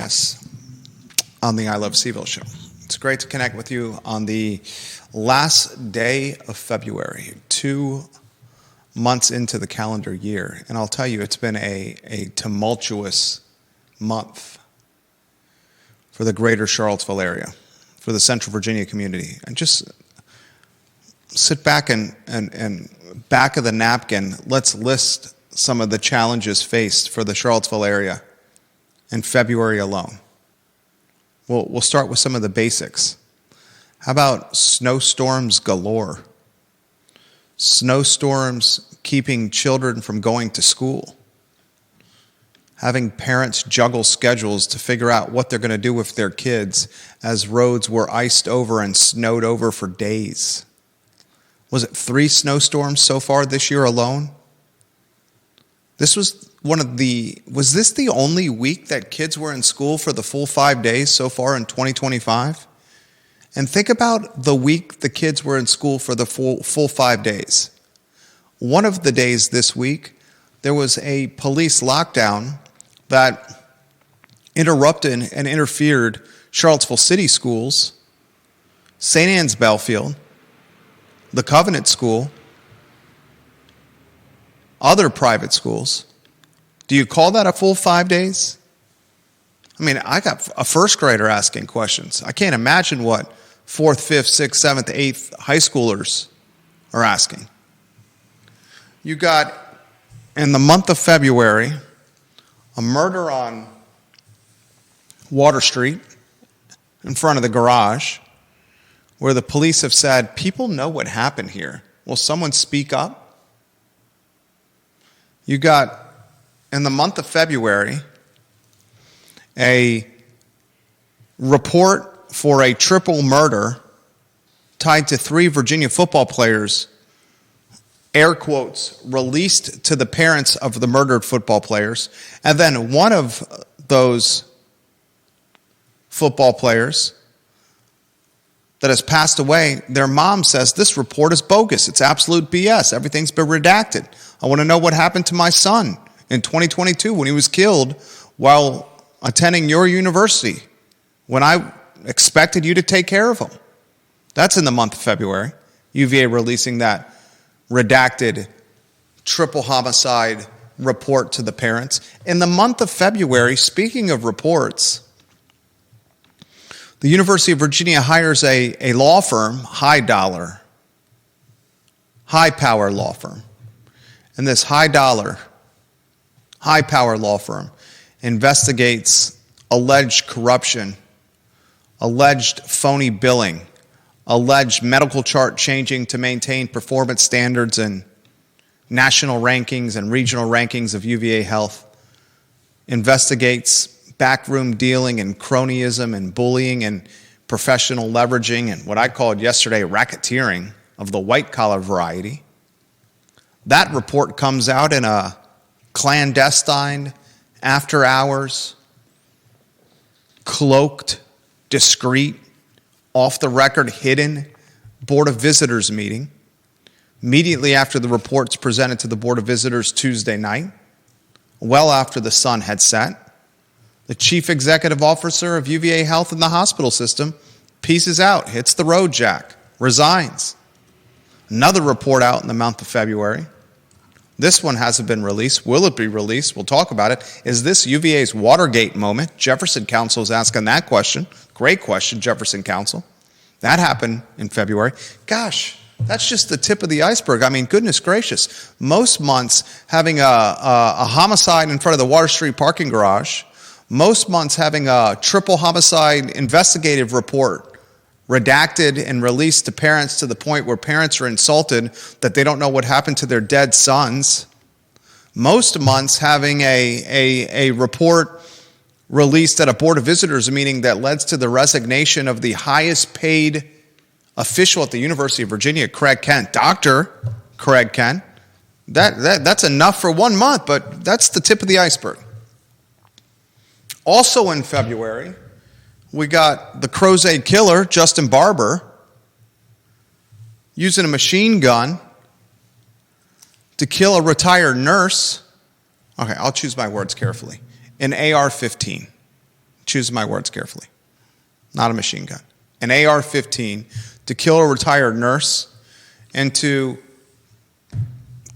joining us on the I Love CVille Show. It's great to connect with you on the last day of February, 2 months into the calendar year. And I'll tell you, it's been a tumultuous month for the greater Charlottesville area, for the Central Virginia community. And just sit back and back of the napkin, let's list some of the challenges faced for the Charlottesville area in February alone. We'll start with some of the basics. How about snowstorms galore? Snowstorms keeping children from going to school. Having parents juggle schedules to figure out what they're going to do with their kids as roads were iced over and snowed over for days. Was it 3 snowstorms so far this year alone? This was was this the only week that kids were in school for the full 5 days so far in 2025? And think about the week the kids were in school for the full 5 days. One of the days this week, there was a police lockdown that interrupted and interfered Charlottesville City Schools, St. Anne's Belfield, the Covenant School, other private schools. Do you call that a full 5 days? I mean, I got a first grader asking questions. I can't imagine what 4th, 5th, 6th, 7th, 8th high schoolers are asking. You got, in the month of February, a murder on Water Street in front of the garage where the police have said, people know what happened here. Will someone speak up? You got, in the month of February, a report for a triple murder tied to 3 Virginia football players, air quotes, released to the parents of the murdered football players. And then one of those football players that has passed away, their mom says, this report is bogus. It's absolute BS. Everything's been redacted. I want to know what happened to my son in 2022 when he was killed while attending your university, when I expected you to take care of him. That's in the month of February. UVA releasing that redacted triple homicide report to the parents. In the month of February, speaking of reports, the University of Virginia hires a law firm, high power law firm. And this high power law firm investigates alleged corruption, alleged phony billing, alleged medical chart changing to maintain performance standards and national rankings and regional rankings of UVA health, investigates backroom dealing and cronyism and bullying and professional leveraging and what I called yesterday racketeering of the white-collar variety. That report comes out in a clandestine, after-hours, cloaked, discreet, off-the-record, hidden Board of Visitors meeting immediately after the reports presented to the Board of Visitors Tuesday night, well after the sun had set. The chief executive officer of UVA Health in the hospital system pieces out, hits the road jack, resigns. Another report out in the month of February. This one hasn't been released. Will it be released? We'll talk about it. Is this UVA's Watergate moment? Jefferson Council is asking that question. Great question, Jefferson Council. That happened in February. Gosh, that's just the tip of the iceberg. I mean, goodness gracious. Most months having a homicide in front of the Water Street parking garage, most months having a triple homicide investigative report redacted and released to parents to the point where parents are insulted that they don't know what happened to their dead sons. Most months having a report released at a Board of Visitors meeting that led to the resignation of the highest paid official at the University of Virginia, Craig Kent, Dr. Craig Kent. That's enough for 1 month, but that's the tip of the iceberg. Also in February, we got the Crozet killer, Justin Barbour, using a machine gun to kill a retired nurse. Okay, I'll choose my words carefully. An AR-15. choose my words carefully, not a machine gun, an AR-15 to kill a retired nurse and to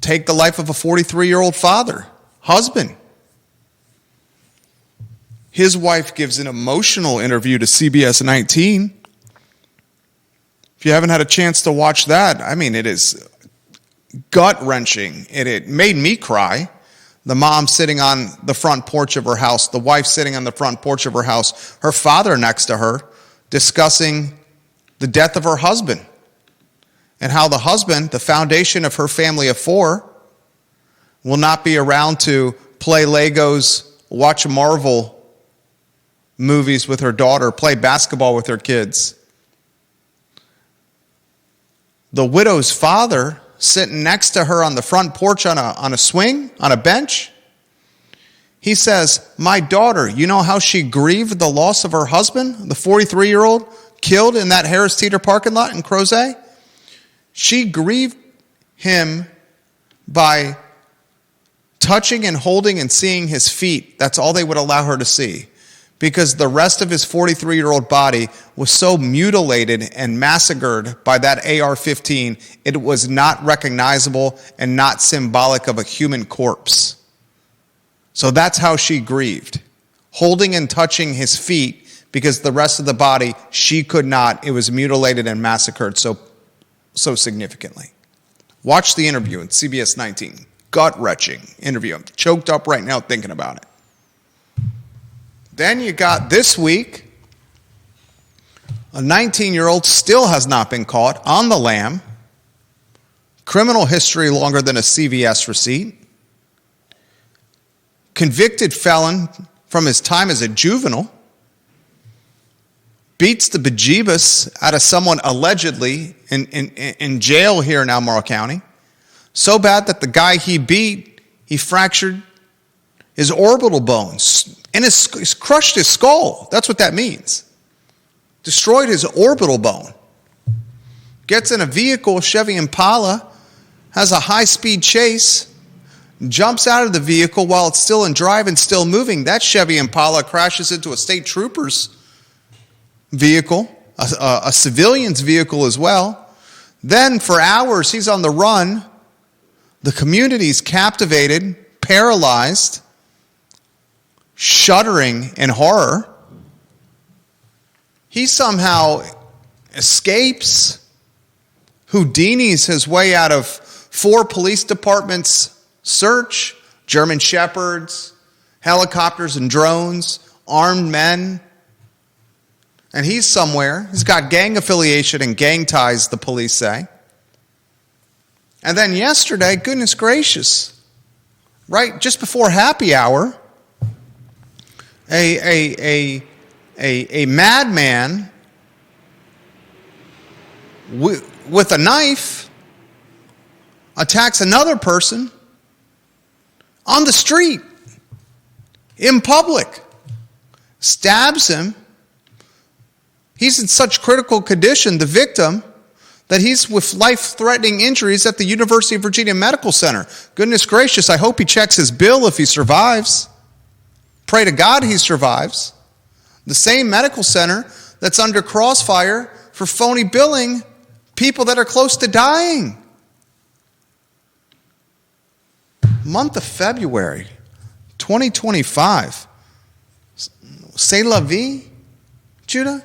take the life of a 43-year-old father, husband. His wife gives an emotional interview to CBS 19. If you haven't had a chance to watch that, I mean, it is gut-wrenching. It made me cry. The mom sitting on the front porch of her house, the wife sitting on the front porch of her house, her father next to her, discussing the death of her husband and how the husband, the foundation of her family of four, will not be around to play Legos, watch Marvel movies with her daughter, play basketball with her kids. The widow's father, sitting next to her on the front porch on a swing, on a bench, he says, my daughter, you know how she grieved the loss of her husband, the 43-year-old killed in that Harris Teeter parking lot in Crozet? She grieved him by touching and holding and seeing his feet. That's all they would allow her to see, because the rest of his 43-year-old body was so mutilated and massacred by that AR-15, it was not recognizable and not symbolic of a human corpse. So that's how she grieved, holding and touching his feet, because the rest of the body, she could not. It was mutilated and massacred so significantly. Watch the interview in CBS 19. Gut-wrenching interview. I'm choked up right now thinking about it. Then you got this week, a 19-year-old still has not been caught, on the lam, criminal history longer than a CVS receipt, convicted felon from his time as a juvenile, beats the bejeebus out of someone allegedly in jail here in Albemarle County, so bad that the guy he beat, he fractured his orbital bones and he's crushed his skull. That's what that means. Destroyed his orbital bone. Gets in a vehicle, Chevy Impala, has a high-speed chase, jumps out of the vehicle while it's still in drive and still moving. That Chevy Impala crashes into a state trooper's vehicle, a civilian's vehicle as well. Then for hours he's on the run. The community's captivated, paralyzed, shuddering in horror. He somehow escapes, Houdinis his way out of 4 police departments' search, German shepherds, helicopters and drones, armed men. And he's somewhere. He's got gang affiliation and gang ties, the police say. And then yesterday, goodness gracious, right just before happy hour, a madman with a knife attacks another person on the street, in public, stabs him. He's in such critical condition, the victim, that he's with life-threatening injuries at the University of Virginia Medical Center. Goodness gracious, I hope he checks his bill if he survives. Pray to God he survives. The same medical center that's under crossfire for phony billing people that are close to dying. Month of February, 2025. C'est la vie, Judah?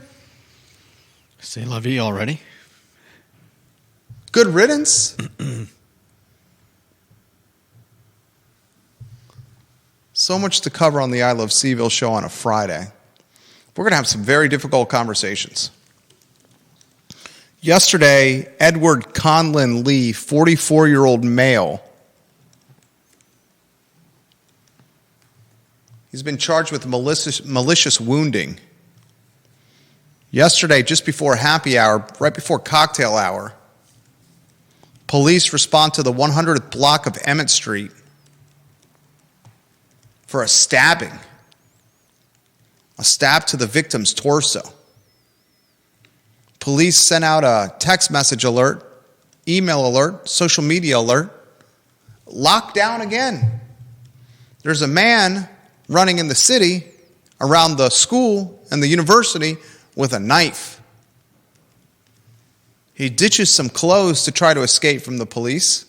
C'est la vie already. Good riddance. So much to cover on the I Love CVille show on a Friday. We're going to have some very difficult conversations. Yesterday, Edward Conlon Lee, 44-year-old male, he's been charged with malicious wounding. Yesterday, just before happy hour, right before cocktail hour, police respond to the 100th block of Emmett Street for a stab to the victim's torso. Police sent out a text message alert, email alert, social media alert. Lockdown again. There's a man running in the city around the school and the university with a knife. He ditches some clothes to try to escape from the police.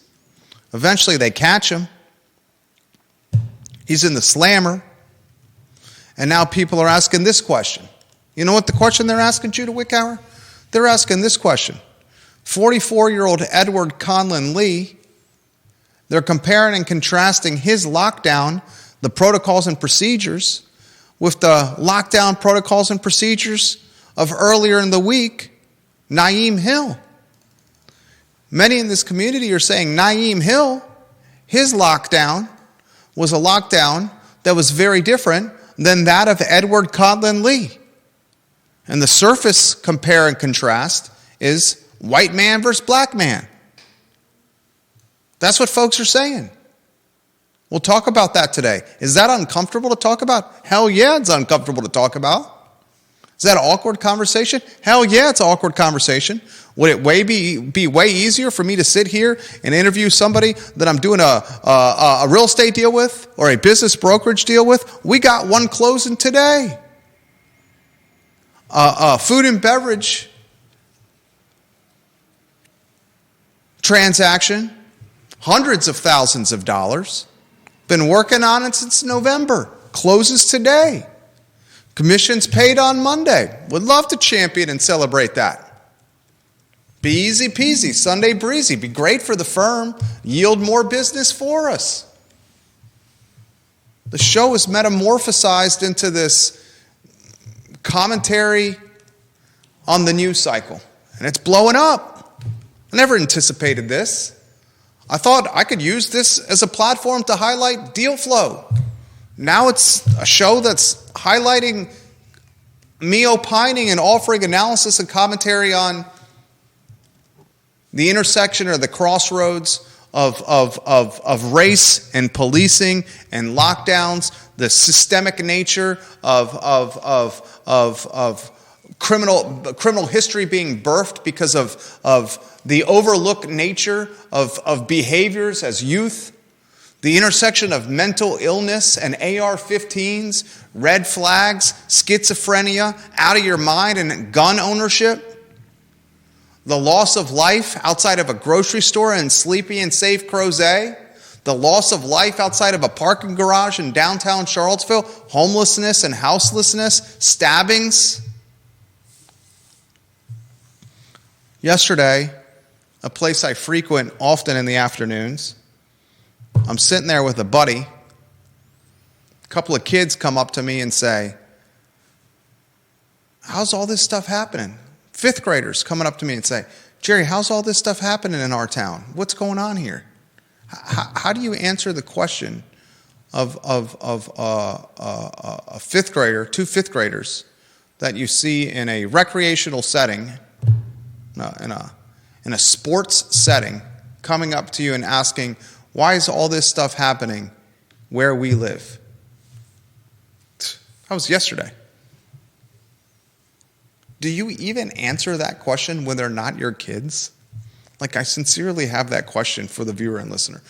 Eventually they catch him. He's in the slammer. And now people are asking this question. You know what the question they're asking, Judah Wickower? They're asking this question. 44-year-old Edward Conlon Lee, they're comparing and contrasting his lockdown, the protocols and procedures, with the lockdown protocols and procedures of earlier in the week, Nyeem Hill. Many in this community are saying Nyeem Hill, his lockdown, was a lockdown that was very different than that of Edward Conlon Lee. And the surface compare and contrast is white man versus black man. That's what folks are saying. We'll talk about that today. Is that uncomfortable to talk about? Hell yeah, it's uncomfortable to talk about. Is that an awkward conversation? Hell yeah, it's an awkward conversation. Would it be way easier for me to sit here and interview somebody that I'm doing a real estate deal with or a business brokerage deal with? We got one closing today. Food and beverage transaction, hundreds of thousands of dollars. Been working on it since November. Closes today. Commissions paid on Monday. Would love to champion and celebrate that. Be easy peasy, Sunday breezy. Be great for the firm. Yield more business for us. The show is metamorphosized into this commentary on the news cycle. And it's blowing up. I never anticipated this. I thought I could use this as a platform to highlight deal flow. Now it's a show that's highlighting me opining and offering analysis and commentary on the intersection or the crossroads of race and policing and lockdowns, the systemic nature of criminal history being birthed because of the overlooked nature of behaviors as youth, the intersection of mental illness and AR-15s, red flags, schizophrenia, out of your mind, and gun ownership, the loss of life outside of a grocery store in sleepy and safe Crozet, the loss of life outside of a parking garage in downtown Charlottesville, homelessness and houselessness, stabbings. Yesterday, a place I frequent often in the afternoons, I'm sitting there with a buddy. A couple of kids come up to me and say, "How's all this stuff happening?" Fifth graders coming up to me and say, "Jerry, how's all this stuff happening in our town? What's going on here?" How do you answer the question of a fifth grader, two fifth graders that you see in a recreational setting, in a sports setting, coming up to you and asking, "Why is all this stuff happening where we live?" That was yesterday. Do you even answer that question when they're not your kids? Like, I sincerely have that question for the viewer and listener.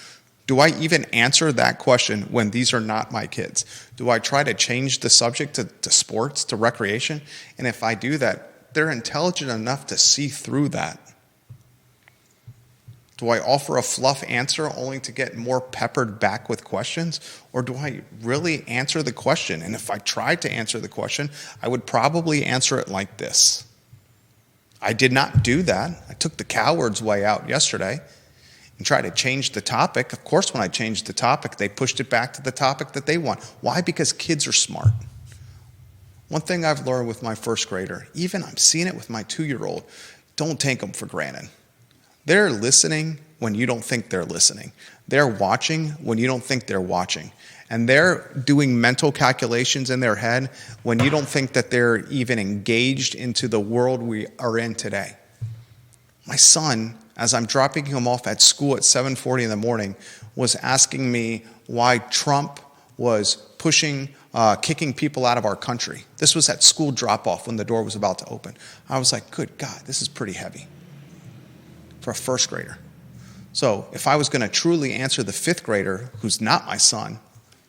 Do I even answer that question when these are not my kids? Do I try to change the subject to sports, to recreation? And if I do that, they're intelligent enough to see through that. Do I offer a fluff answer only to get more peppered back with questions? Or do I really answer the question? And if I tried to answer the question, I would probably answer it like this. I did not do that. I took the coward's way out yesterday and tried to change the topic. Of course, when I changed the topic, they pushed it back to the topic that they want. Why? Because kids are smart. One thing I've learned with my first grader, even I'm seeing it with my 2-year-old, don't take them for granted. They're listening when you don't think they're listening. They're watching when you don't think they're watching. And they're doing mental calculations in their head when you don't think that they're even engaged into the world we are in today. My son, as I'm dropping him off at school at 7:40 in the morning, was asking me why Trump was kicking people out of our country. This was at school drop-off when the door was about to open. I was like, good God, this is pretty heavy for a first grader. So if I was going to truly answer the fifth grader, who's not my son,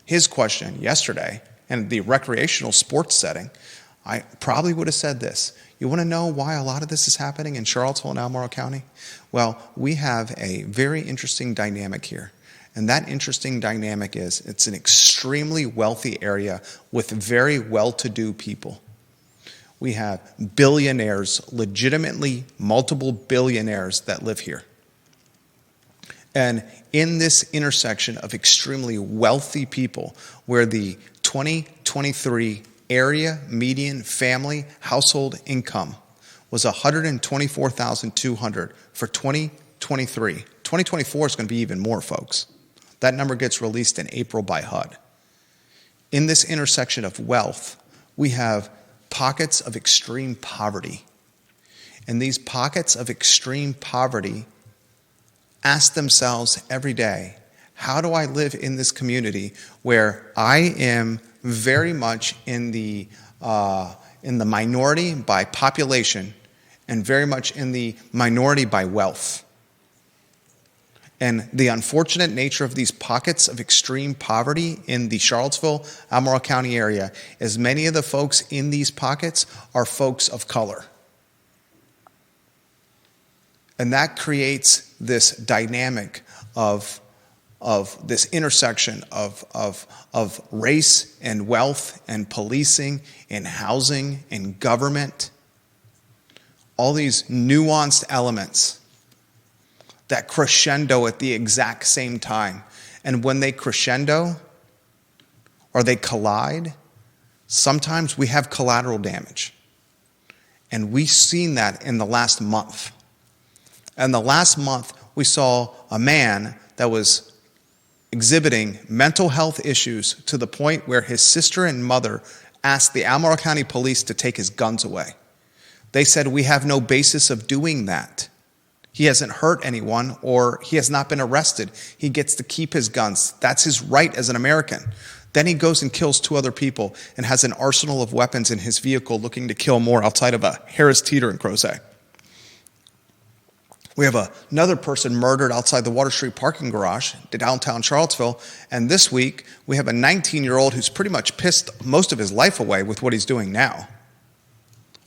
his question yesterday and the recreational sports setting, I probably would have said this. You want to know why a lot of this is happening in Charlottesville and Albemarle County? Well, we have a very interesting dynamic here. And that interesting dynamic is it's an extremely wealthy area with very well-to-do people. We have billionaires, legitimately multiple billionaires that live here. And in this intersection of extremely wealthy people, where the 2023 area median family household income was $124,200 for 2023. 2024 is going to be even more, folks. That number gets released in April by HUD. In this intersection of wealth, we have pockets of extreme poverty. And these pockets of extreme poverty ask themselves every day, how do I live in this community where I am very much in the minority by population and very much in the minority by wealth? And the unfortunate nature of these pockets of extreme poverty in the Charlottesville, Albemarle County area is many of the folks in these pockets are folks of color. And that creates this dynamic of this intersection of race and wealth and policing and housing and government. All these nuanced elements that crescendo at the exact same time. And when they crescendo or they collide, sometimes we have collateral damage. And we've seen that in the last month. And the last month, we saw a man that was exhibiting mental health issues to the point where his sister and mother asked the Albemarle County Police to take his guns away. They said, we have no basis of doing that. He hasn't hurt anyone or he has not been arrested. He gets to keep his guns. That's his right as an American. Then he goes and kills 2 other people and has an arsenal of weapons in his vehicle looking to kill more outside of a Harris Teeter in Crozet. We have another person murdered outside the Water Street parking garage in downtown Charlottesville. And this week, we have a 19-year-old who's pretty much pissed most of his life away with what he's doing now.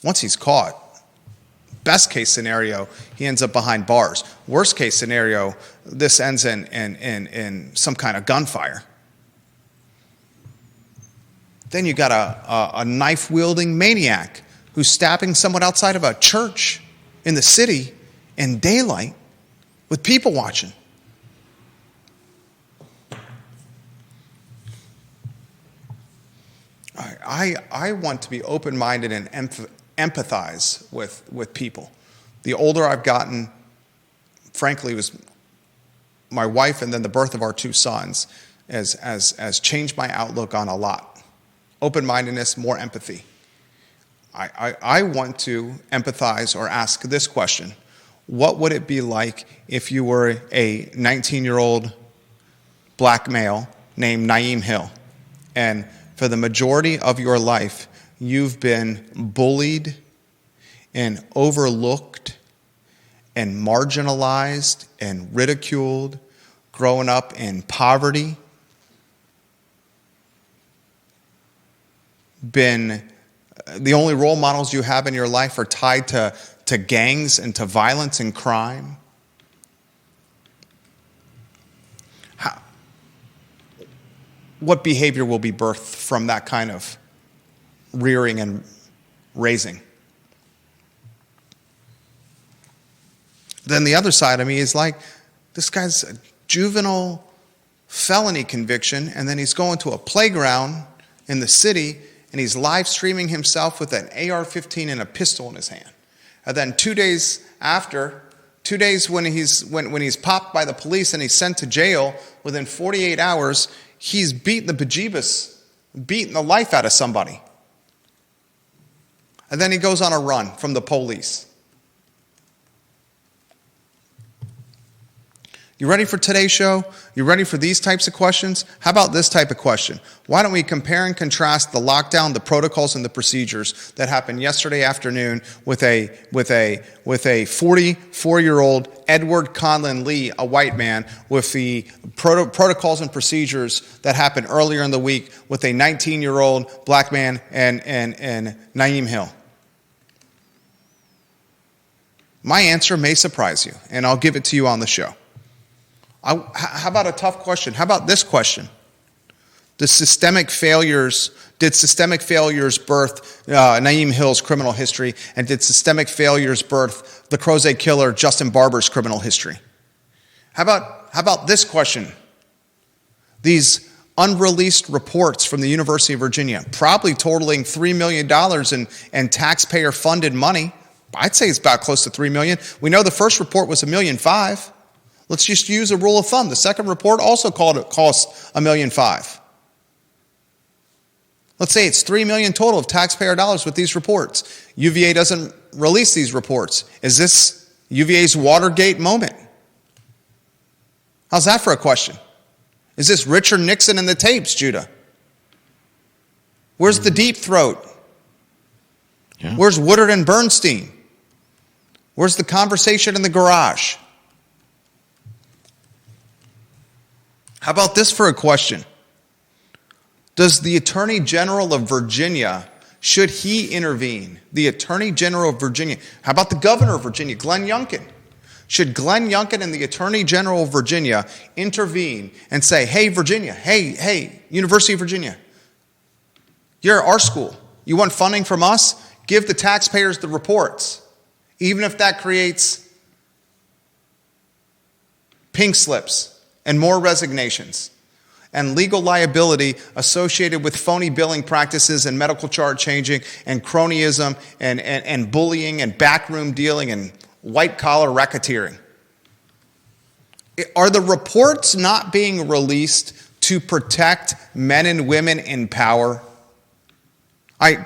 Once he's caught, best case scenario, he ends up behind bars. Worst case scenario, this ends in some kind of gunfire. Then you got a knife-wielding maniac who's stabbing someone outside of a church in the city in daylight with people watching. I want to be open-minded and empathize with people. The older I've gotten, frankly, it was my wife and then the birth of our 2 sons has changed my outlook on a lot. Open-mindedness, more empathy. I want to empathize or ask this question. What would it be like if you were a 19-year-old black male named Nyeem Hill, and for the majority of your life, you've been bullied and overlooked and marginalized and ridiculed, growing up in poverty, the only role models you have in your life are tied to gangs and to violence and crime? What behavior will be birthed from that kind of rearing and raising? Then the other side of me is like, this guy's a juvenile felony conviction, and then he's going to a playground in the city, and he's live streaming himself with an AR-15 and a pistol in his hand. And then 2 days after, 2 days when he's popped by the police and he's sent to jail, within 48 hours, he's beaten the life out of somebody. And then he goes on a run from the police. You ready for today's show? You ready for these types of questions? How about this type of question? Why don't we compare and contrast the lockdown, the protocols, and the procedures that happened yesterday afternoon with a 44-year-old Edward Conlon Lee, a white man, with the protocols and procedures that happened earlier in the week with a 19-year-old black man and Nyeem Hill? My answer may surprise you, and I'll give it to you on the show. How about a tough question? How about this question? Did systemic failures birth Nyeem Hill's criminal history, and did systemic failures birth the Crozet killer Justin Barbour's criminal history? How about this question? These unreleased reports from the University of Virginia, probably totaling $3 million in taxpayer-funded money. I'd say it's about close to $3 million. We know the first report was $1.5 million. Let's just use a rule of thumb. The second report also cost $1.5 million. Let's say it's $3 million total of taxpayer dollars with these reports. UVA doesn't release these reports. Is this UVA's Watergate moment? How's that for a question? Is this Richard Nixon and the tapes, Judah? Where's the deep throat? Yeah. Where's Woodard and Bernstein? Where's the conversation in the garage? How about this for a question? Does the Attorney General of Virginia, should he intervene? The Attorney General of Virginia. How about the Governor of Virginia, Glenn Youngkin? Should Glenn Youngkin and the Attorney General of Virginia intervene and say, hey, Virginia, hey, University of Virginia, you're our school. You want funding from us? Give the taxpayers the reports, even if that creates pink slips and more resignations and legal liability associated with phony billing practices and medical chart changing and cronyism and bullying and backroom dealing and white-collar racketeering. Are the reports not being released to protect men and women in power?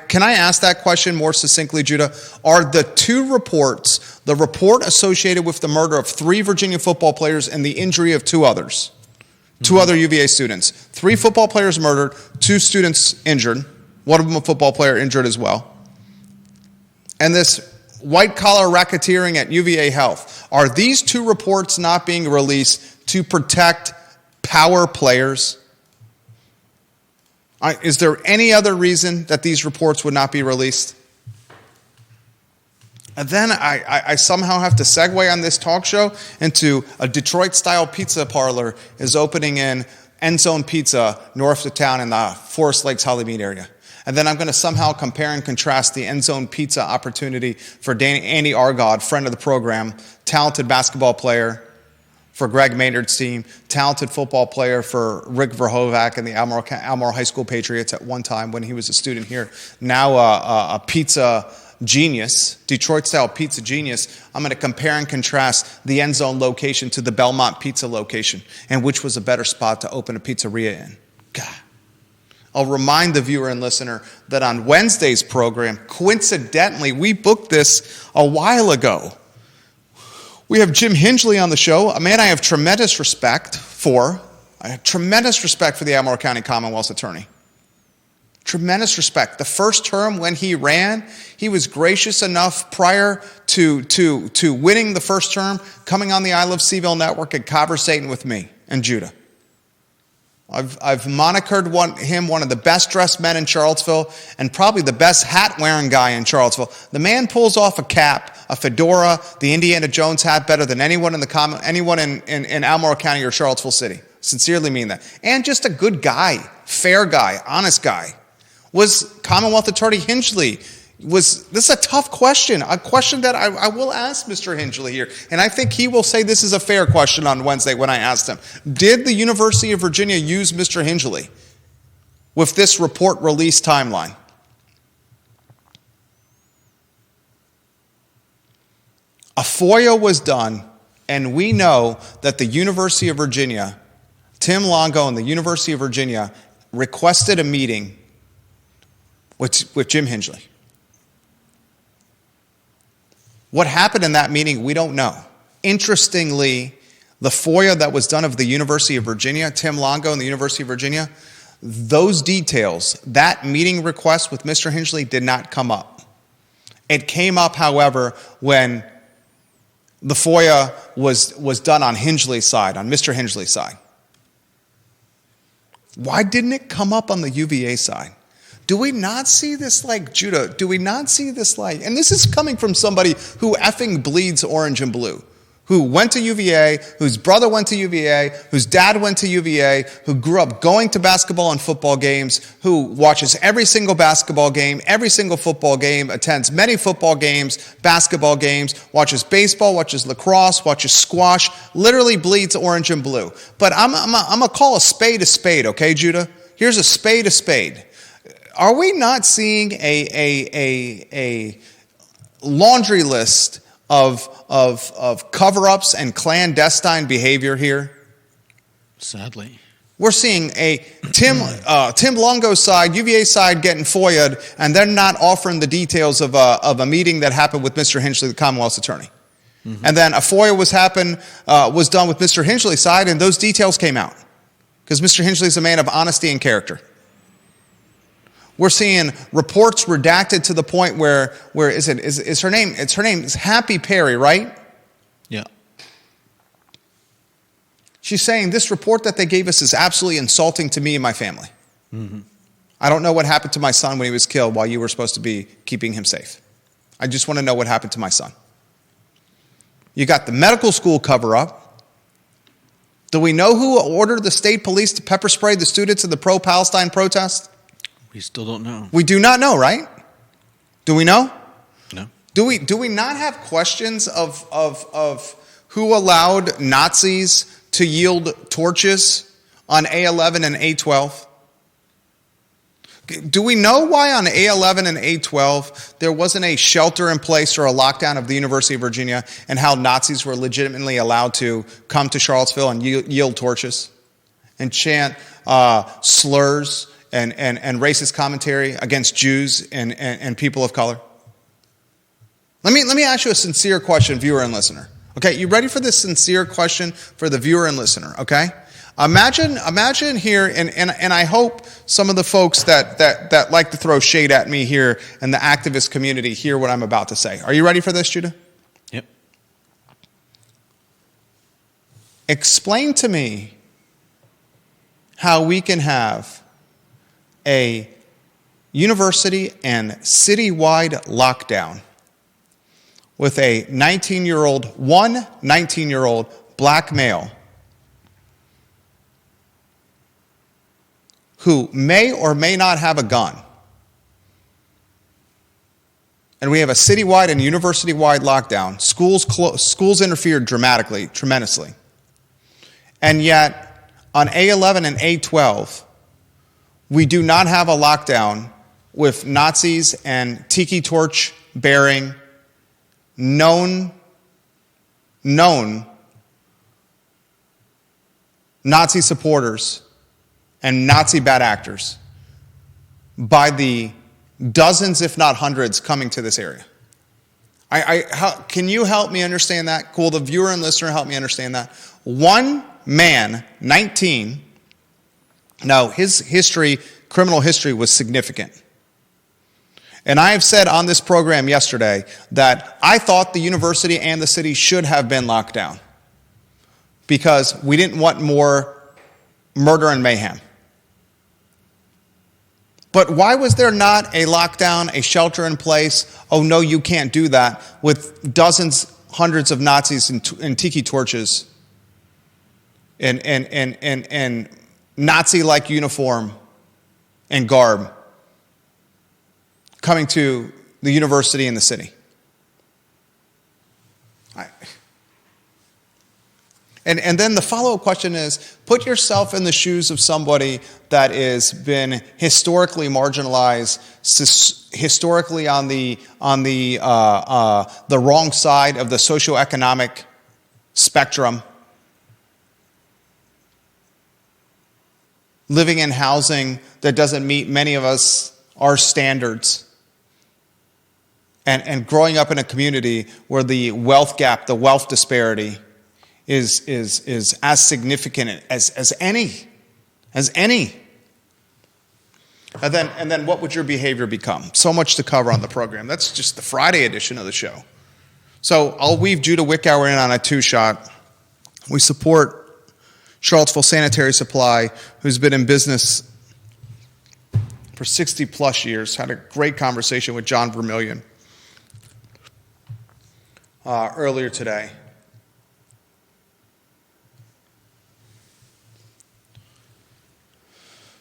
Can I ask that question more succinctly, Judah? Are the two reports, the report associated with the murder of 3 Virginia football players and the injury of 2 others, 2 other UVA students, 3 football players murdered, 2 students injured, one of them a football player injured as well, and this white-collar racketeering at UVA Health, are these 2 reports not being released to protect power players? Is there any other reason that these reports would not be released? And then I somehow have to segue on this talk show into a Detroit-style pizza parlor is opening in Endzone Pizza north of town in the Forest Lakes Hollymead area. And then I'm going to somehow compare and contrast the Endzone Pizza opportunity for Andy Argod, friend of the program, talented basketball player for Greg Maynard's team, talented football player for Rick Verhoevac and the Almore High School Patriots at one time when he was a student here. Now a pizza genius, Detroit-style pizza genius. I'm going to compare and contrast the Endzone location to the Belmont pizza location and which was a better spot to open a pizzeria in. God. I'll remind the viewer and listener that on Wednesday's program, coincidentally, we booked this a while ago. We have Jim Hingeley on the show, a man I have tremendous respect for. I have tremendous respect for the Albemarle County Commonwealth's attorney. Tremendous respect. The first term when he ran, he was gracious enough prior to winning the first term, coming on the I Love CVille Network and conversating with me and Judah. I've monikered him one of the best dressed men in Charlottesville and probably the best hat wearing guy in Charlottesville. The man pulls off a cap, a fedora, the Indiana Jones hat better than anyone in Albemarle County or Charlottesville City. Sincerely mean that. And just a good guy, fair guy, honest guy. Was Commonwealth Attorney Hingeley, this is a tough question, a question that I will ask Mr. Hingeley here, and I think he will say this is a fair question on Wednesday when I asked him. Did the University of Virginia use Mr. Hingeley with this report release timeline? A FOIA was done, and we know that the University of Virginia, Tim Longo and the University of Virginia requested a meeting with Jim Hingeley. What happened in that meeting, we don't know. Interestingly, The FOIA that was done of the University of Virginia, Tim Longo and the University of Virginia, those details, that meeting request with Mr. Hingeley did not come up. It came up, however, when the FOIA was done on Hingeley's side, on Mr. Hingeley's side. Why didn't it come up on the UVA side? Do we not see this like Judah? Do we not see this like, and this is coming from somebody who effing bleeds orange and blue, who went to UVA, whose brother went to UVA, whose dad went to UVA, who grew up going to basketball and football games, who watches every single basketball game, every single football game, attends many football games, basketball games, watches baseball, watches lacrosse, watches squash, literally bleeds orange and blue. But I'm going to call a spade, okay, Judah? Here's a spade. Are we not seeing a laundry list of cover-ups and clandestine behavior here? Sadly. We're seeing a Tim Longo's side, UVA side getting FOIA'd, and they're not offering the details of a meeting that happened with Mr. Hingeley, the Commonwealth's attorney. Mm-hmm. And then a FOIA was done with Mr. Hingeley's side, and those details came out. Because Mr. Hingeley's a man of honesty and character. We're seeing reports redacted to the point where is her name? Her name is Happy Perry, right? Yeah. She's saying this report that they gave us is absolutely insulting to me and my family. Mm-hmm. I don't know what happened to my son when he was killed while you were supposed to be keeping him safe. I just want to know what happened to my son. You got the medical school cover-up. Do we know who ordered the state police to pepper spray the students in the pro-Palestine protest? We still don't know. We do not know, right? Do we know? No. Do we not have questions of who allowed Nazis to yield torches on A11 and A12? Do we know why on A11 and A12 there wasn't a shelter in place or a lockdown of the University of Virginia, and how Nazis were legitimately allowed to come to Charlottesville and yield torches and chant slurs and racist commentary against Jews and people of color? Let me ask you a sincere question, viewer and listener. Okay, you ready for this sincere question for the viewer and listener, okay? Imagine here, and I hope some of the folks that like to throw shade at me here in the activist community hear what I'm about to say. Are you ready for this, Judah? Yep. Explain to me how we can have a university and citywide lockdown with a 19-year-old black male who may or may not have a gun. And we have a citywide and university-wide lockdown. Schools interfered tremendously. And yet, on A11 and A12, we do not have a lockdown with Nazis and tiki torch bearing known Nazi supporters and Nazi bad actors by the dozens, if not hundreds, coming to this area. Can you help me understand that? Cool, the viewer and listener help me understand that. One man, 19, now his criminal history was significant. And I have said on this program yesterday that I thought the university and the city should have been locked down because we didn't want more murder and mayhem. But why was there not a lockdown, a shelter in place? Oh, no, you can't do that, with dozens, hundreds of Nazis and tiki torches and Nazi-like uniform and garb coming to the university and the city. And then the follow-up question is, put yourself in the shoes of somebody that has been historically marginalized, historically on the wrong side of the socioeconomic spectrum, living in housing that doesn't meet many of us our standards, and growing up in a community where the wealth gap, the wealth disparity is as significant as any. And then what would your behavior become? So much to cover on the program. That's just the Friday edition of the show. So I'll weave Judah Wickower in on a two-shot. We support Charlottesville Sanitary Supply, who's been in business for 60-plus years. Had a great conversation with John Vermillion earlier today.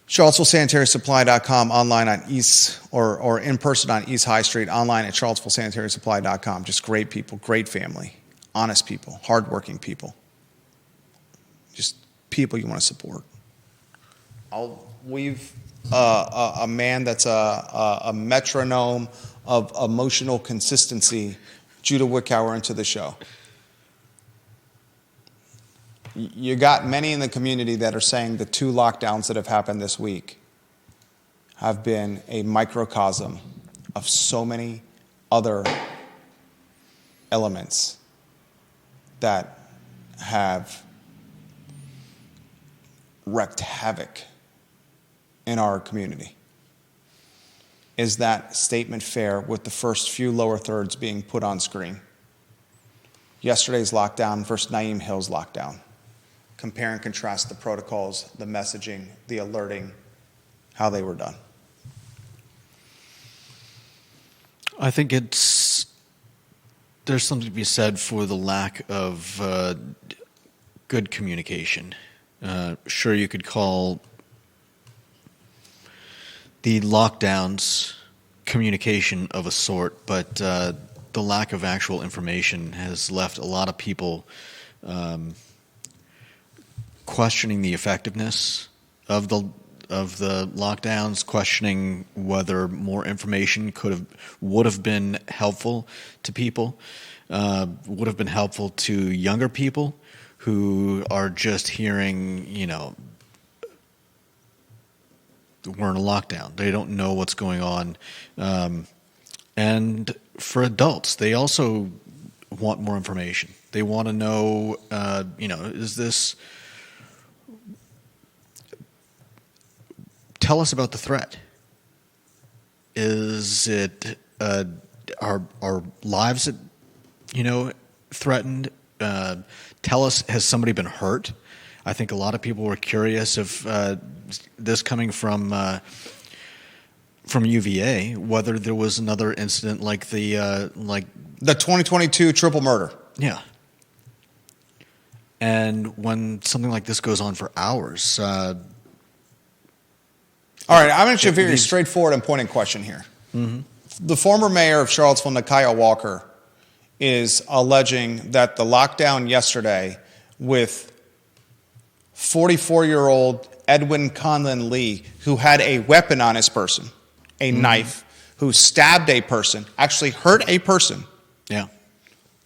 CharlottesvilleSaniTarySupply.com, online on East, or in person on East High Street, online at CharlottesvilleSaniTarySupply.com. Just great people, great family, honest people, hardworking people. Just people you want to support. I'll weave a man that's a metronome of emotional consistency, Judah Wickower, into the show. You got many in the community that are saying the 2 lockdowns that have happened this week have been a microcosm of so many other elements that have wreaked havoc in our community. Is that statement fair with the first few lower thirds being put on screen? Yesterday's lockdown versus Nyeem Hill's lockdown. Compare and contrast the protocols, the messaging, the alerting, how they were done. I think there's something to be said for the lack of good communication. Sure, you could call the lockdowns communication of a sort, but the lack of actual information has left a lot of people questioning the effectiveness of the lockdowns, questioning whether more information would have been helpful to people, would have been helpful to younger people who are just hearing, we're in a lockdown. They don't know what's going on. And for adults, they also want more information. They want to know, is this... Tell us about the threat. Is it our lives, threatened? Tell us, has somebody been hurt? I think a lot of people were curious if this coming from UVA, whether there was another incident like the 2022 triple murder. Yeah. And when something like this goes on for hours. All right, I'm actually a very straightforward and pointed question here. Mm-hmm. The former mayor of Charlottesville, Nakia Walker, is alleging that the lockdown yesterday with 44-year-old Edwin Conlon Lee, who had a weapon on his person, a knife, who stabbed a person, actually hurt a person,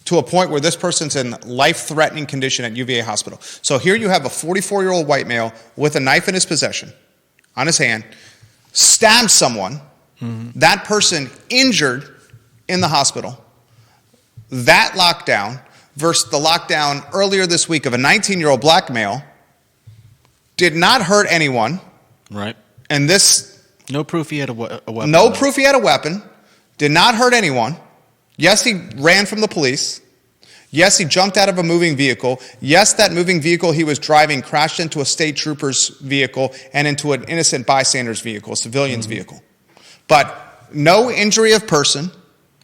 to a point where this person's in life-threatening condition at UVA Hospital. So here you have a 44-year-old white male with a knife in his possession, on his hand, stabs someone, that person injured in the hospital. That lockdown versus the lockdown earlier this week of a 19-year-old black male did not hurt anyone. Right. And this... No proof he had a weapon. No proof he had a weapon. Did not hurt anyone. Yes, he ran from the police. Yes, he jumped out of a moving vehicle. Yes, that moving vehicle he was driving crashed into a state trooper's vehicle and into an innocent bystander's vehicle, a civilian's vehicle. But no injury of person.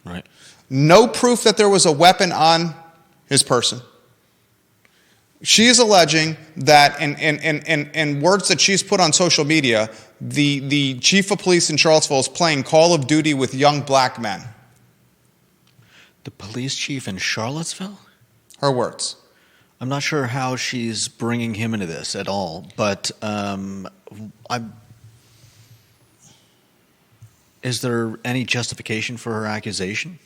Right. No proof that there was a weapon on his person. She is alleging that, in words that she's put on social media, the chief of police in Charlottesville is playing Call of Duty with young black men. The police chief in Charlottesville? Her words. I'm not sure how she's bringing him into this at all, but is there any justification for her accusation?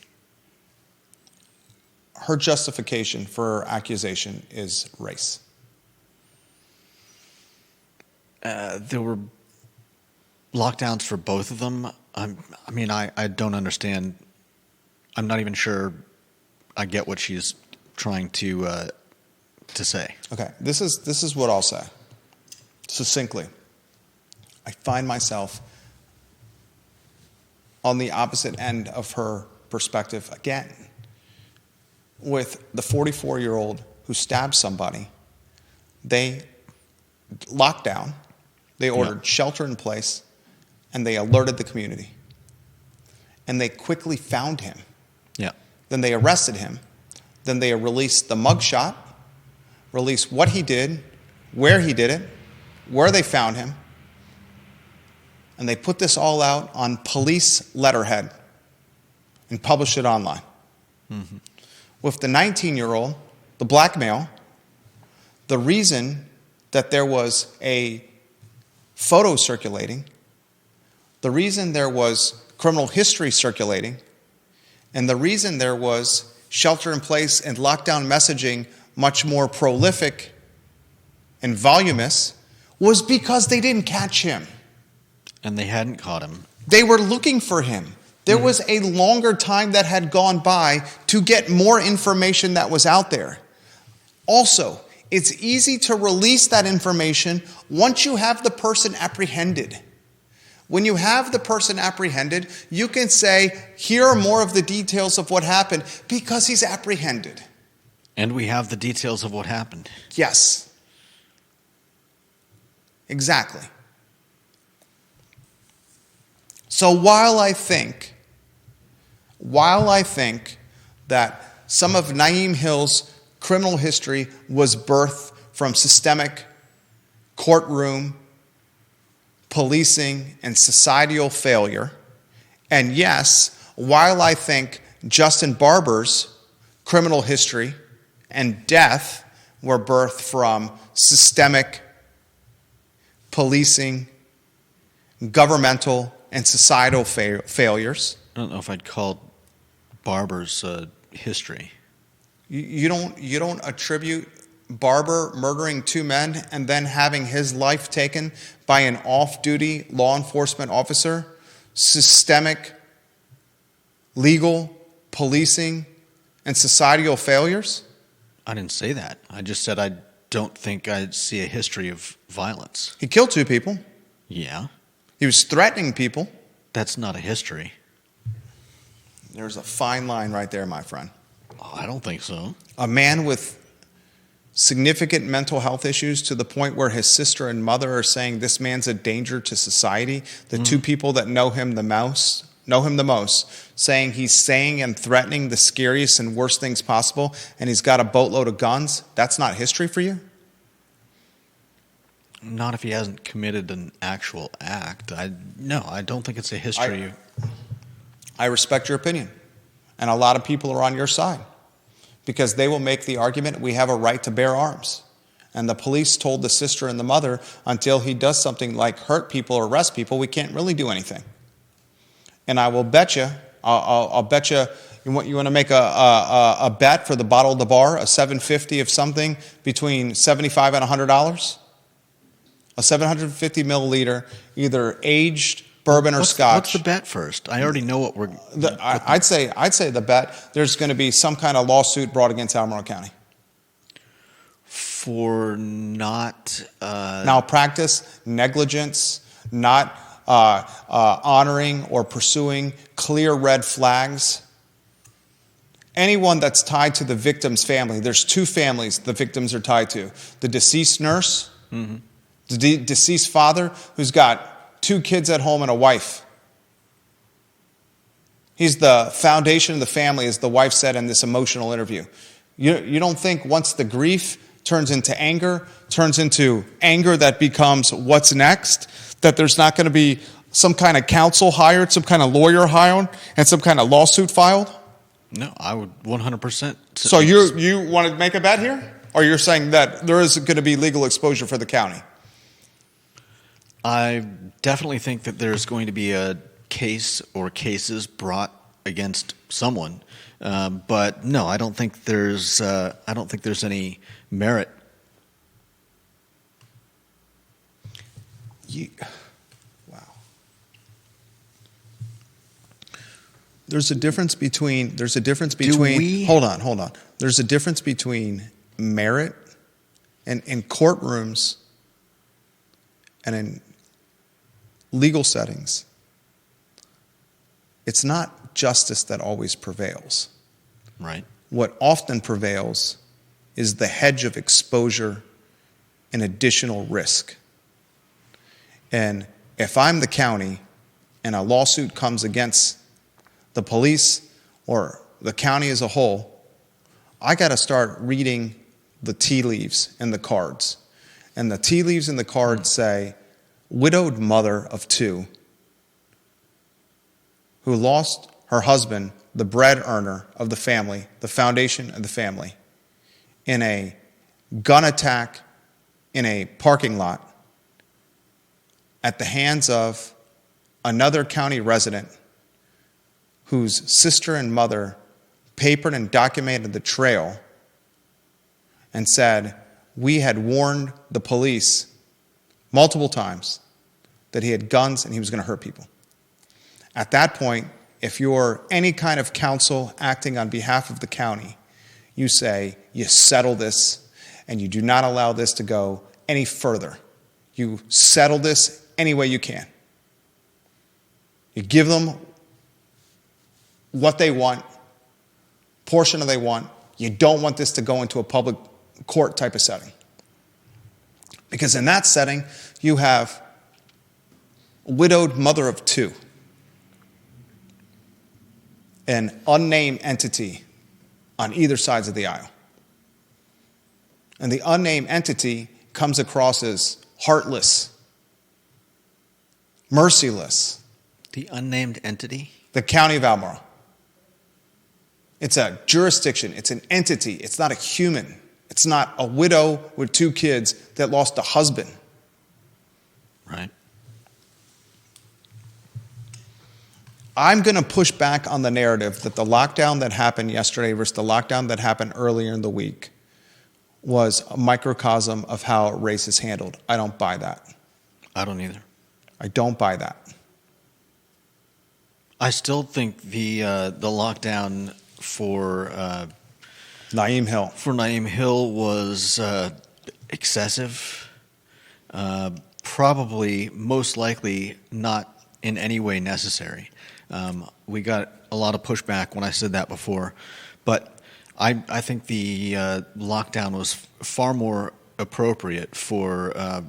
Her justification for her accusation is race. There were lockdowns for both of them. I don't understand. I'm not even sure I get what she's trying to to say. Okay, this is what I'll say. Succinctly, I find myself on the opposite end of her perspective again. With the 44-year-old who stabbed somebody, they locked down, they ordered shelter in place, and they alerted the community. And they quickly found him. Yeah. Then they arrested him. Then they released the mugshot, released what he did, where he did it, where they found him. And they put this all out on police letterhead and published it online. Mm-hmm. With the 19-year-old, the black male, the reason that there was a photo circulating, the reason there was criminal history circulating, and the reason there was shelter in place and lockdown messaging much more prolific and voluminous was because they didn't catch him. And they hadn't caught him. They were looking for him. There was a longer time that had gone by to get more information that was out there. Also, it's easy to release that information once you have the person apprehended. When you have the person apprehended, you can say, here are more of the details of what happened because he's apprehended. And we have the details of what happened. Yes. Exactly. So while I think that some of Nyeem Hill's criminal history was birthed from systemic courtroom, policing, and societal failure, and yes, while I think Justin Barbour's criminal history and death were birthed from systemic policing, governmental, and societal failures. I don't know if I'd call Barbour's history. You don't attribute Barbour murdering two men and then having his life taken by an off-duty law enforcement officer, systemic, legal, policing, and societal failures? I didn't say that. I just said I don't think I'd see a history of violence. He killed two people. Yeah. He was threatening people. That's not a history. There's a fine line right there, my friend. Oh, I don't think so. A man with significant mental health issues to the point where his sister and mother are saying this man's a danger to society. The two people that know him the most, saying he's saying and threatening the scariest and worst things possible, and he's got a boatload of guns. That's not history for you? Not if he hasn't committed an actual act. No, I don't think it's a history. I respect your opinion. And a lot of people are on your side because they will make the argument we have a right to bear arms. And the police told the sister and the mother until he does something like hurt people or arrest people, we can't really do anything. And I will bet you, I'll bet you, you want to make a bet for the bottle of the bar, a $750 of something between $75 and $100? A 750 milliliter, either aged bourbon or scotch. What's the bet first? I already know what we're... I'd say the bet, there's going to be some kind of lawsuit brought against Albemarle County. For not... malpractice, negligence, not honoring or pursuing clear red flags. Anyone that's tied to the victim's family, there's two families the victims are tied to. The deceased nurse, the deceased father who's got two kids at home and a wife. He's the foundation of the family, as the wife said in this emotional interview. You don't think once the grief turns into anger that becomes what's next, that there's not going to be some kind of counsel hired, some kind of lawyer hired, and some kind of lawsuit filed? No, I would 100%. So you want to make a bet here? Or you're saying that there is going to be legal exposure for the county? I definitely think that there's going to be a case or cases brought against someone, but no, I don't think there's any merit. Wow. There's a difference between. Hold on. There's a difference between merit And in courtrooms and in legal settings, it's not justice that always prevails. Right. What often prevails is the hedge of exposure and additional risk. And if I'm the county and a lawsuit comes against the police or the county as a whole, I got to start reading the tea leaves in the cards. And the tea leaves in the cards say, widowed mother of two who lost her husband, the bread earner of the family, the foundation of the family, in a gun attack in a parking lot at the hands of another county resident whose sister and mother papered and documented the trail and said, we had warned the police multiple times that he had guns and he was going to hurt people. At that point, if you're any kind of counsel acting on behalf of the county, you say, you settle this and you do not allow this to go any further. You settle this any way you can. You give them what they want, portion of they want. You don't want this to go into a public court type of setting. Because in that setting, you have a widowed mother of two, an unnamed entity on either sides of the aisle. And the unnamed entity comes across as heartless, merciless. The unnamed entity? The county of Albemarle. It's a jurisdiction. It's an entity. It's not a human. It's not a widow with two kids that lost a husband. Right. I'm going to push back on the narrative that the lockdown that happened yesterday versus the lockdown that happened earlier in the week was a microcosm of how race is handled. I don't buy that. I don't either. I don't buy that. I still think the lockdown for Nyeem Hill was excessive. Probably, most likely, not in any way necessary. We got a lot of pushback when I said that before, but I think the lockdown was far more appropriate for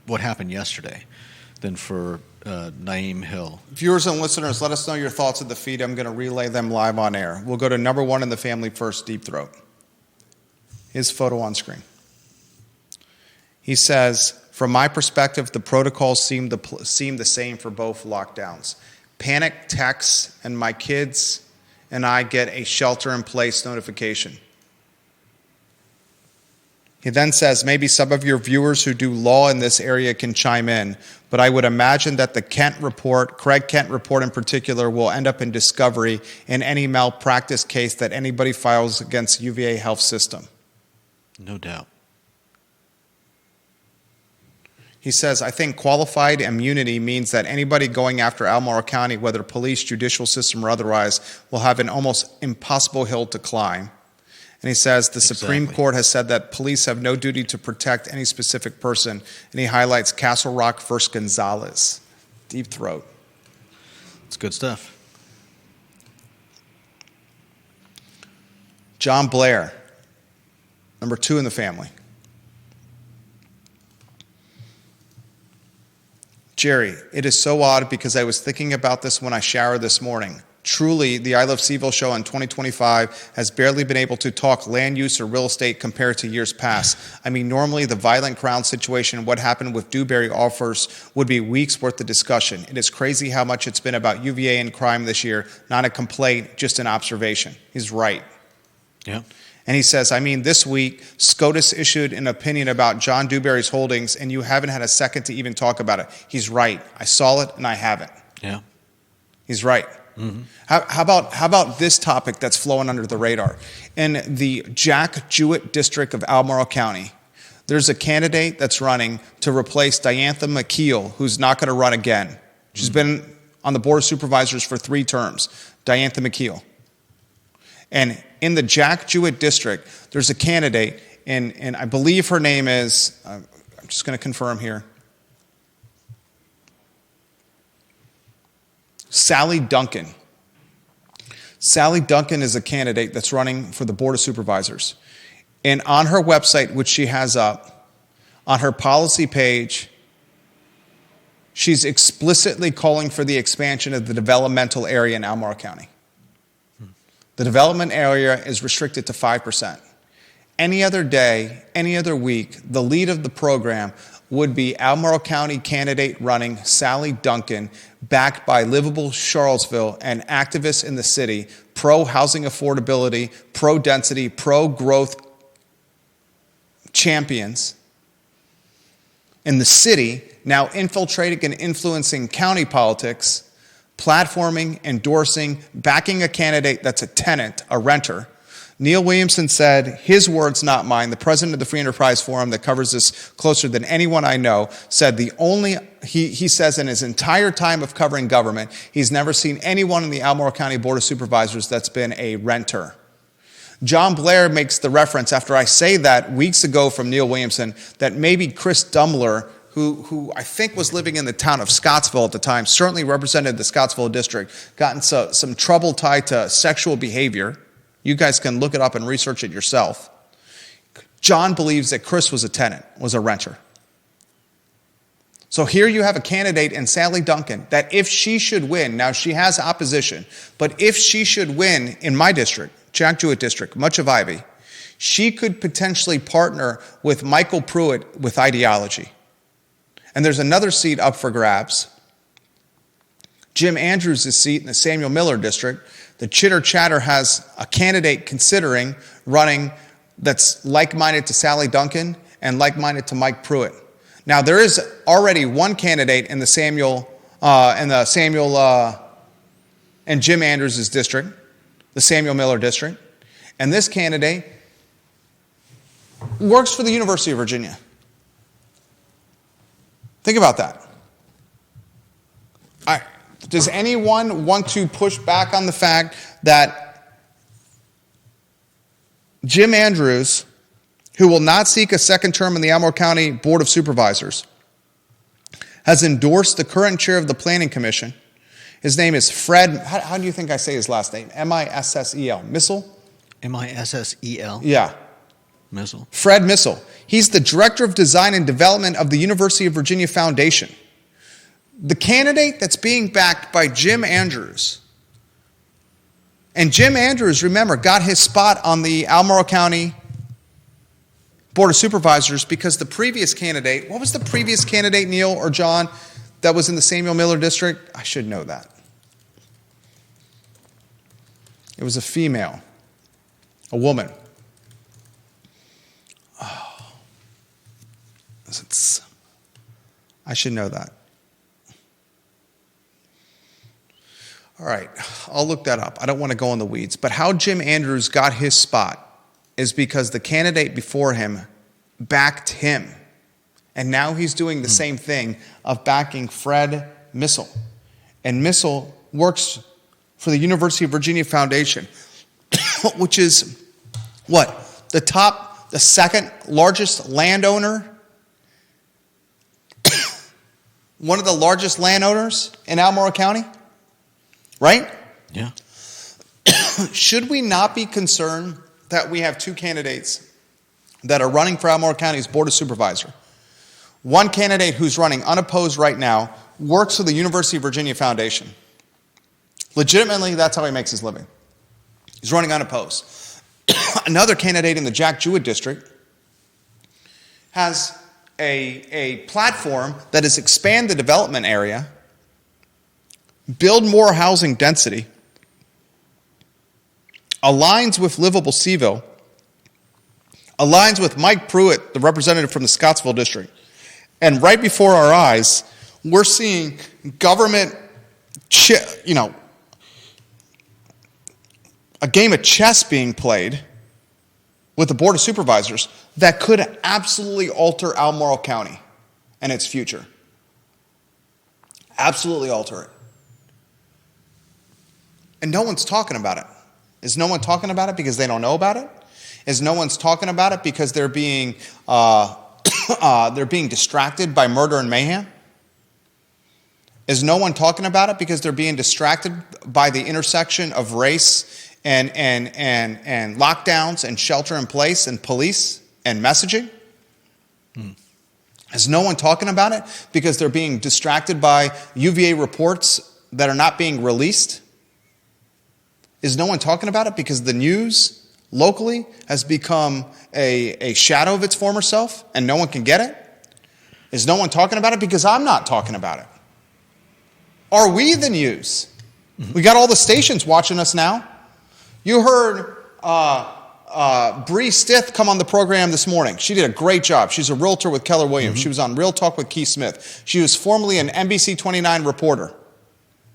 what happened yesterday than for Nyeem Hill. Viewers and listeners, let us know your thoughts at the feed. I'm going to relay them live on air. We'll go to number one in the family first, Deep Throat. His photo on screen. He says, from my perspective, the protocols seem the same for both lockdowns. Panic texts, and my kids and I get a shelter-in-place notification. He then says, maybe some of your viewers who do law in this area can chime in, but I would imagine that the Craig Kent report in particular, will end up in discovery in any malpractice case that anybody files against UVA health system. No doubt. He says, I think qualified immunity means that anybody going after Albemarle County, whether police, judicial system, or otherwise, will have an almost impossible hill to climb. And he says, the Supreme Court has said that police have no duty to protect any specific person. And he highlights Castle Rock versus Gonzalez. Deep Throat. It's good stuff. John Blair, number two in the family. Jerry, it is so odd because I was thinking about this when I showered this morning. Truly, the I Love CVille show in 2025 has barely been able to talk land use or real estate compared to years past. I mean, normally the violent Crown situation, what happened with Dewberry offers, would be weeks worth of discussion. It is crazy how much it's been about UVA and crime this year, not a complaint, just an observation. He's right. Yeah. And he says, I mean, this week, SCOTUS issued an opinion about John Dewberry's holdings, and you haven't had a second to even talk about it. He's right. I saw it, and I haven't. Yeah. He's right. Mm-hmm. How about this topic that's flowing under the radar? In the Jack Jewett district of Albemarle County, there's a candidate that's running to replace Diantha McKeel, who's not going to run again. She's been on the Board of Supervisors for 3 terms, Diantha McKeel. And in the Jack Jewett district, there's a candidate, and I believe her name is, I'm just going to confirm here, Sally Duncan. Sally Duncan is a candidate that's running for the Board of Supervisors. And on her website, which she has up, on her policy page, she's explicitly calling for the expansion of the developmental area in Albemarle County. The development area is restricted to 5%. Any other day, any other week, the lead of the program would be Albemarle County candidate running Sally Duncan, backed by Livable Charlottesville and activists in the city, pro-housing affordability, pro-density, pro-growth champions in the city, now infiltrating and influencing county politics, platforming, endorsing, backing a candidate that's a tenant, a renter. Neil Williamson said, his words, not mine, the president of the Free Enterprise Forum that covers this closer than anyone I know, said he says in his entire time of covering government, he's never seen anyone in the Albemarle County Board of Supervisors that's been a renter. John Blair makes the reference, after I say that weeks ago from Neil Williamson, that maybe Chris Dumler, who I think was living in the town of Scottsville at the time, certainly represented the Scottsville district, got in some trouble tied to sexual behavior. You guys can look it up and research it yourself. John believes that Chris was a tenant, was a renter. So here you have a candidate in Sally Duncan that if she should win, now she has opposition, but if she should win in my district, Jack Jewett district, much of Ivy, she could potentially partner with Michael Pruitt with ideology. And there's another seat up for grabs. Jim Andrews' seat in the Samuel Miller district. The chitter chatter has a candidate considering running that's like-minded to Sally Duncan and like-minded to Mike Pruitt. Now, there is already one candidate in the Samuel and Jim Andrews' district, the Samuel Miller district, and this candidate works for the University of Virginia. Think about that. Does anyone want to push back on the fact that Jim Andrews, who will not seek a second term in the Albemarle County Board of Supervisors, has endorsed the current chair of the Planning Commission? His name is Fred, how do you think I say his last name? M-I-S-S-E-L. Missel? M-I-S-S-E-L? Yeah. Missel. Fred Missel. He's the Director of Design and Development of the University of Virginia Foundation. The candidate that's being backed by Jim Andrews. And Jim Andrews, remember, got his spot on the Albemarle County Board of Supervisors because the previous candidate, what was the previous candidate, Neil or John, that was in the Samuel Miller district? I should know that. It was a female, a woman. Oh, I should know that. All right, I'll look that up. I don't want to go in the weeds. But how Jim Andrews got his spot is because the candidate before him backed him. And now he's doing the same thing of backing Fred Missel. And Missel works for the University of Virginia Foundation, which is what? The second largest landowner? One of the largest landowners in Albemarle County? Right? Yeah. Should we not be concerned that we have two candidates that are running for Albemarle County's Board of Supervisors? One candidate who's running unopposed right now works for the University of Virginia Foundation. Legitimately, that's how he makes his living. He's running unopposed. Another candidate in the Jack Jewett district has a platform that is expand the development area, build more housing density, aligns with Livable CVille, aligns with Mike Pruitt, the representative from the Scottsville district. And right before our eyes, we're seeing government, a game of chess being played with the Board of Supervisors that could absolutely alter Albemarle County and its future. Absolutely alter it. And no one's talking about it. Is no one talking about it because they don't know about it? Is no one's talking about it because they're being distracted by murder and mayhem? Is no one talking about it because they're being distracted by the intersection of race and lockdowns and shelter in place and police and messaging? Is no one talking about it because they're being distracted by UVA reports that are not being released? Is no one talking about it because the news locally has become a shadow of its former self and no one can get it? Is no one talking about it because I'm not talking about it? Are we the news? We got all the stations watching us now. You heard Bree Stith come on the program this morning. She did a great job. She's a realtor with Keller Williams. She was on Real Talk with Keith Smith. She was formerly an NBC 29 reporter.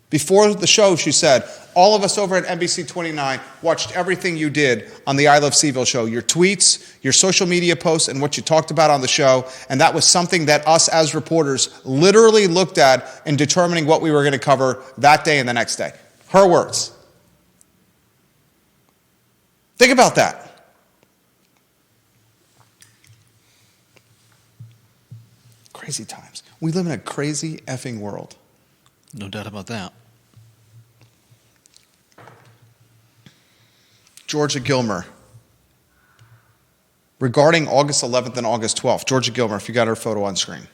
Before the show, she said, all of us over at NBC 29 watched everything you did on the I Love CVille show, your tweets, your social media posts, and what you talked about on the show. And that was something that us as reporters literally looked at in determining what we were going to cover that day and the next day. Her words. Think about that. Crazy times. We live in a crazy effing world. No doubt about that. Georgia Gilmer. Regarding August 11th and August 12th, Georgia Gilmer, if you got her photo on screen.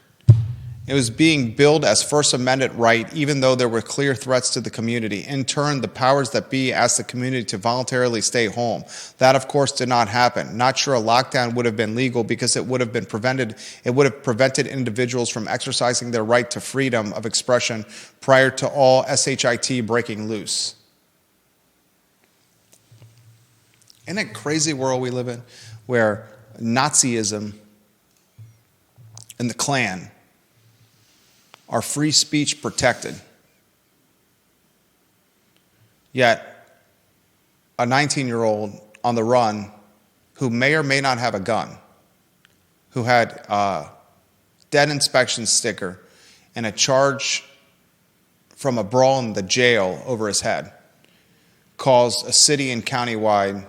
It was being billed as First Amendment right, even though there were clear threats to the community. In turn, the powers that be asked the community to voluntarily stay home. That, of course, did not happen. Not sure a lockdown would have been legal because it would have prevented individuals from exercising their right to freedom of expression prior to all SHIT breaking loose. Isn't that crazy world we live in, where Nazism and the Klan are free speech protected, yet a 19-year-old on the run who may or may not have a gun, who had a dead inspection sticker and a charge from a brawl in the jail over his head, caused a city and county-wide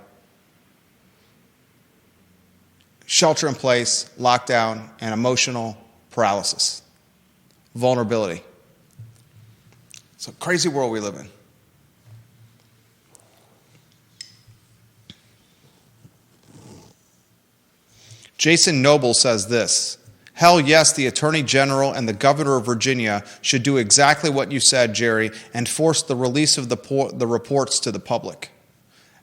shelter-in-place, lockdown, and emotional paralysis. Vulnerability. It's a crazy world we live in. Jason Noble says this: hell yes, the Attorney General and the Governor of Virginia should do exactly what you said, Jerry, and force the release of the reports to the public.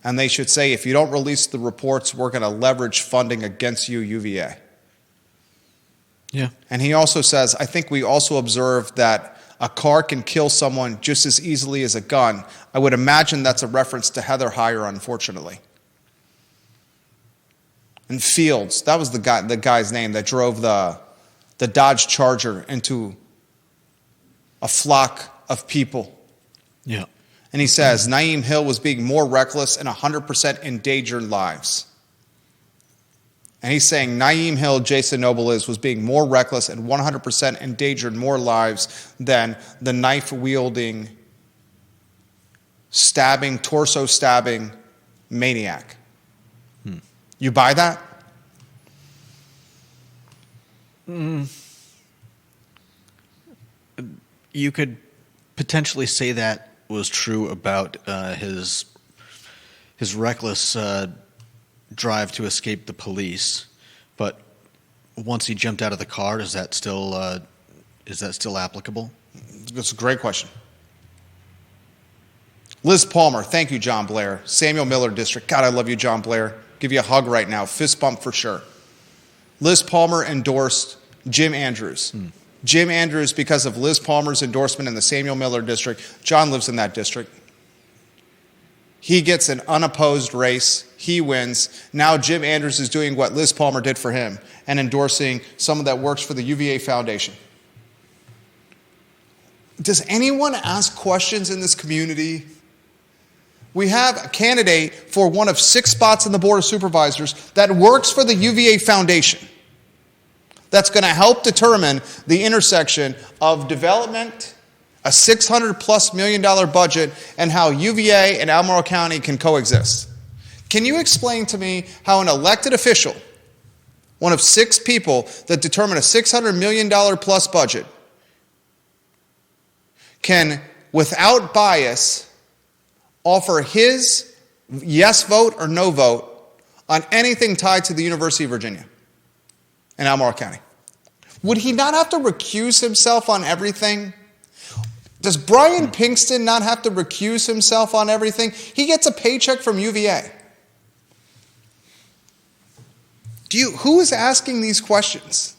And they should say, if you don't release the reports, we're going to leverage funding against you, UVA. Yeah. And he also says, I think we also observed that a car can kill someone just as easily as a gun. I would imagine that's a reference to Heather Heyer, unfortunately. And Fields, that was the guy's name that drove the Dodge Charger into a flock of people. Yeah. And he says, Nyeem Hill was being more reckless and 100% endangered lives. And he's saying Nyeem Hill, Jason Noble was being more reckless and 100% endangered more lives than the knife-wielding, stabbing, torso-stabbing maniac. You buy that? You could potentially say that was true about his reckless drive to escape the police, but once he jumped out of the car, is that still applicable? That's a great question. Liz Palmer, thank you, John Blair. Samuel Miller District, God, I love you, John Blair. Give you a hug right now, fist bump for sure. Liz Palmer endorsed Jim Andrews. Jim Andrews, because of Liz Palmer's endorsement in the Samuel Miller District, John lives in that district. He gets an unopposed race. He wins. Now Jim Andrews is doing what Liz Palmer did for him and endorsing someone that works for the UVA Foundation. Does anyone ask questions in this community? We have a candidate for one of 6 spots in the Board of Supervisors that works for the UVA Foundation. That's going to help determine the intersection of development, a $600+ million budget, and how UVA and Albemarle County can coexist. Can you explain to me how an elected official, one of 6 people that determine a $600 million plus budget, can, without bias, offer his yes vote or no vote on anything tied to the University of Virginia in Albemarle County? Would he not have to recuse himself on everything? Does Brian Pinkston not have to recuse himself on everything? He gets a paycheck from UVA. Who is asking these questions?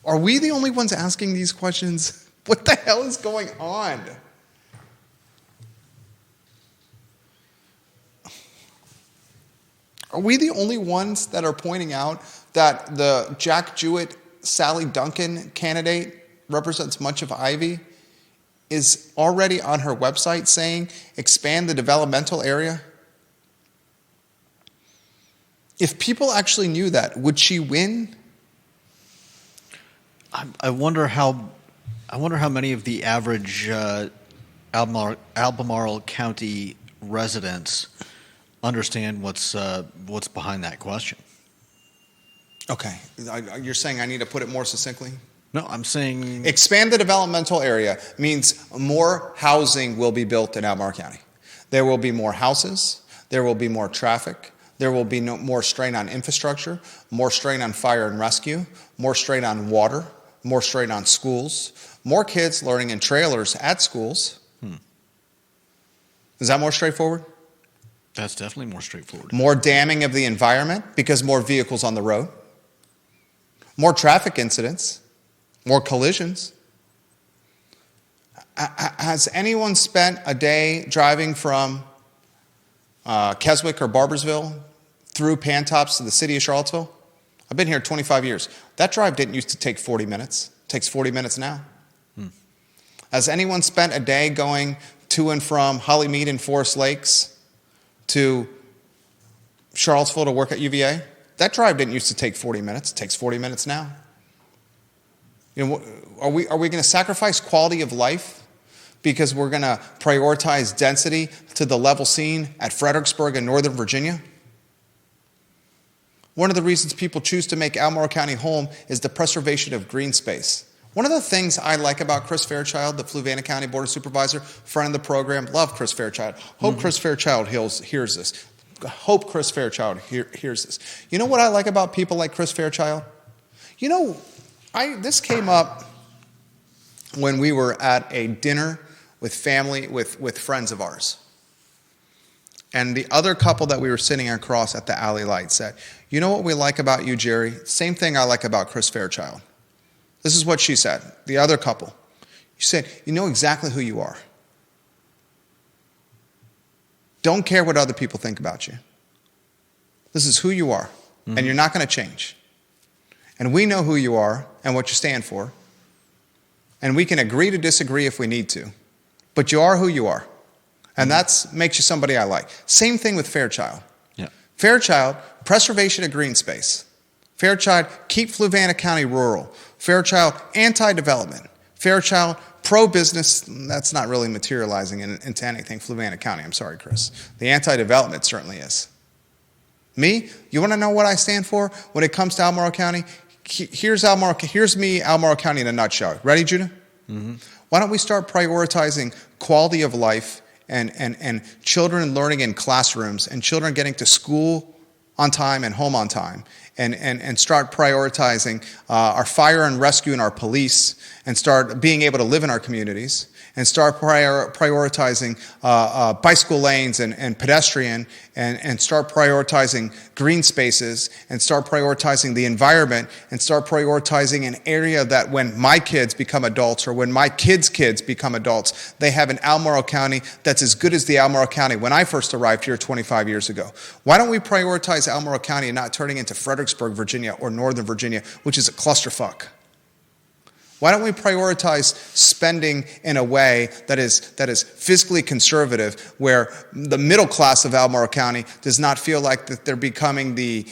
Are we the only ones asking these questions? What the hell is going on? Are we the only ones that are pointing out that the Jack Jewett, Sally Duncan candidate represents much of Ivy is already on her website saying expand the developmental area? If people actually knew that, would she win? I wonder how many of the average Albemarle County residents understand what's behind that question. Okay, you're saying I need to put it more succinctly? No, I'm saying expand the developmental area means more housing will be built in Albemarle County. There will be more houses. There will be more traffic. There will be more strain on infrastructure, more strain on fire and rescue, more strain on water, more strain on schools, more kids learning in trailers at schools. Is that more straightforward? That's definitely more straightforward. More damming of the environment because more vehicles on the road. More traffic incidents. More collisions. Has anyone spent a day driving from Keswick or Barborsville through Pantops to the city of Charlottesville? I've been here 25 years. That drive didn't used to take 40 minutes. It takes 40 minutes now. Has anyone spent a day going to and from Hollymead and Forest Lakes to Charlottesville to work at UVA? That drive didn't used to take 40 minutes. It takes 40 minutes now. You know, are we going to sacrifice quality of life because we're going to prioritize density to the level seen at Fredericksburg in Northern Virginia? One of the reasons people choose to make Albemarle County home is the preservation of green space. One of the things I like about Chris Fairchild, the Fluvanna County Board of Supervisor, friend of the program, love Chris Fairchild. Hope Chris Fairchild hears this. Hope Chris Fairchild hears this. You know what I like about people like Chris Fairchild? You know, this came up when we were at a dinner with family, with friends of ours. And the other couple that we were sitting across at the alley light said, you know what we like about you, Jerry? Same thing I like about Chris Fairchild. This is what she said, the other couple. She said, you know exactly who you are. Don't care what other people think about you. This is who you are, and you're not going to change. And we know who you are and what you stand for. And we can agree to disagree if we need to. But you are who you are. And that makes you somebody I like. Same thing with Fairchild. Yeah. Fairchild, preservation of green space. Fairchild, keep Fluvanna County rural. Fairchild, anti-development. Fairchild, pro-business. That's not really materializing into anything Fluvanna County. I'm sorry, Chris. The anti-development certainly is. Me? You want to know what I stand for when it comes to Albemarle County? Here's me, Albemarle County in a nutshell. Ready, Judah? Why don't we start prioritizing quality of life and children learning in classrooms and children getting to school on time and home on time and start prioritizing our fire and rescue and our police and start being able to live in our communities and start prioritizing bicycle lanes and pedestrian and start prioritizing green spaces and start prioritizing the environment and start prioritizing an area that when my kids become adults or when my kids' kids become adults, they have an Albemarle County that's as good as the Albemarle County when I first arrived here 25 years ago. Why don't we prioritize Albemarle County and not turning into Fredericksburg, Virginia or Northern Virginia, which is a clusterfuck? Why don't we prioritize spending in a way that is fiscally conservative, where the middle class of Albemarle County does not feel like that they're becoming the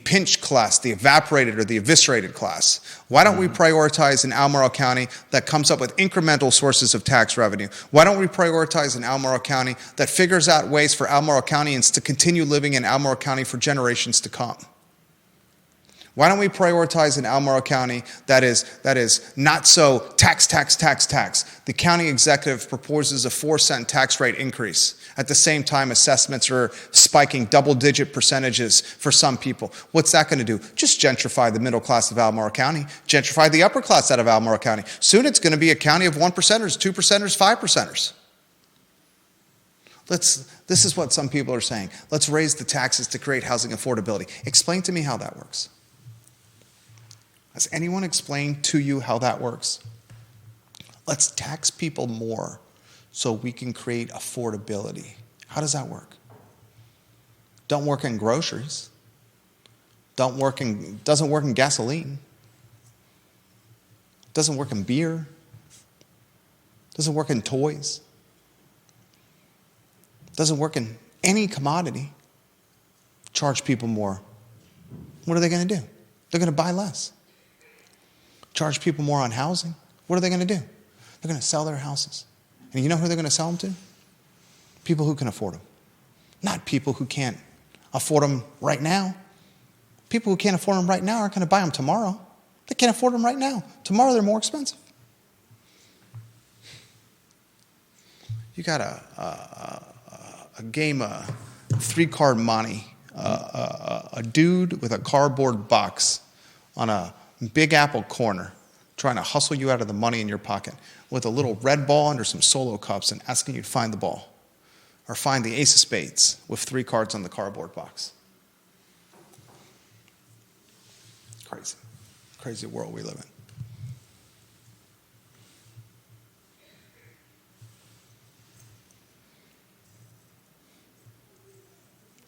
pinch class, the evaporated or the eviscerated class? Why don't we prioritize an Albemarle County that comes up with incremental sources of tax revenue? Why don't we prioritize an Albemarle County that figures out ways for Albemarle Countyans to continue living in Albemarle County for generations to come? Why don't we prioritize an Albemarle County that is not so tax? The county executive proposes a 4-cent tax rate increase. At the same time, assessments are spiking double-digit percentages for some people. What's that going to do? Just gentrify the middle class of Albemarle County, gentrify the upper class out of Albemarle County. Soon it's going to be a county of 1%ers, 2%ers, 5%ers. This is what some people are saying. Let's raise the taxes to create housing affordability. Explain to me how that works. Has anyone explained to you how that works? Let's tax people more so we can create affordability. How does that work? Don't work in groceries. Doesn't work in gasoline. Doesn't work in beer. Doesn't work in toys. Doesn't work in any commodity. Charge people more. What are they going to do? They're going to buy less. Charge people more on housing. What are they going to do? They're going to sell their houses. And you know who they're going to sell them to? People who can afford them. Not people who can't afford them right now. People who can't afford them right now aren't going to buy them tomorrow. They can't afford them right now. Tomorrow they're more expensive. You got a game of 3-card monte. A dude with a cardboard box on a Big Apple corner trying to hustle you out of the money in your pocket with a little red ball under some solo cups and asking you to find the ball or find the ace of spades with 3 cards on the cardboard box. Crazy world we live in.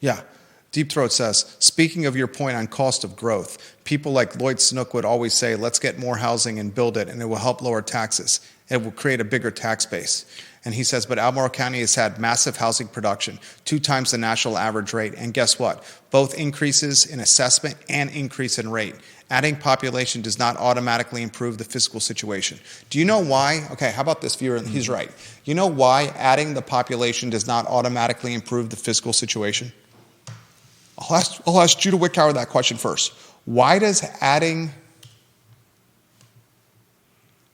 Yeah. Deep Throat says, speaking of your point on cost of growth, people like Lloyd Snook would always say, let's get more housing and build it, and it will help lower taxes. It will create a bigger tax base. And he says, but Albemarle County has had massive housing production, 2 times the national average rate. And guess what? Both increases in assessment and increase in rate. Adding population does not automatically improve the fiscal situation. Do you know why? Okay, how about this viewer? He's right. You know why adding the population does not automatically improve the fiscal situation? I'll ask Judah Wickower that question first. Why does adding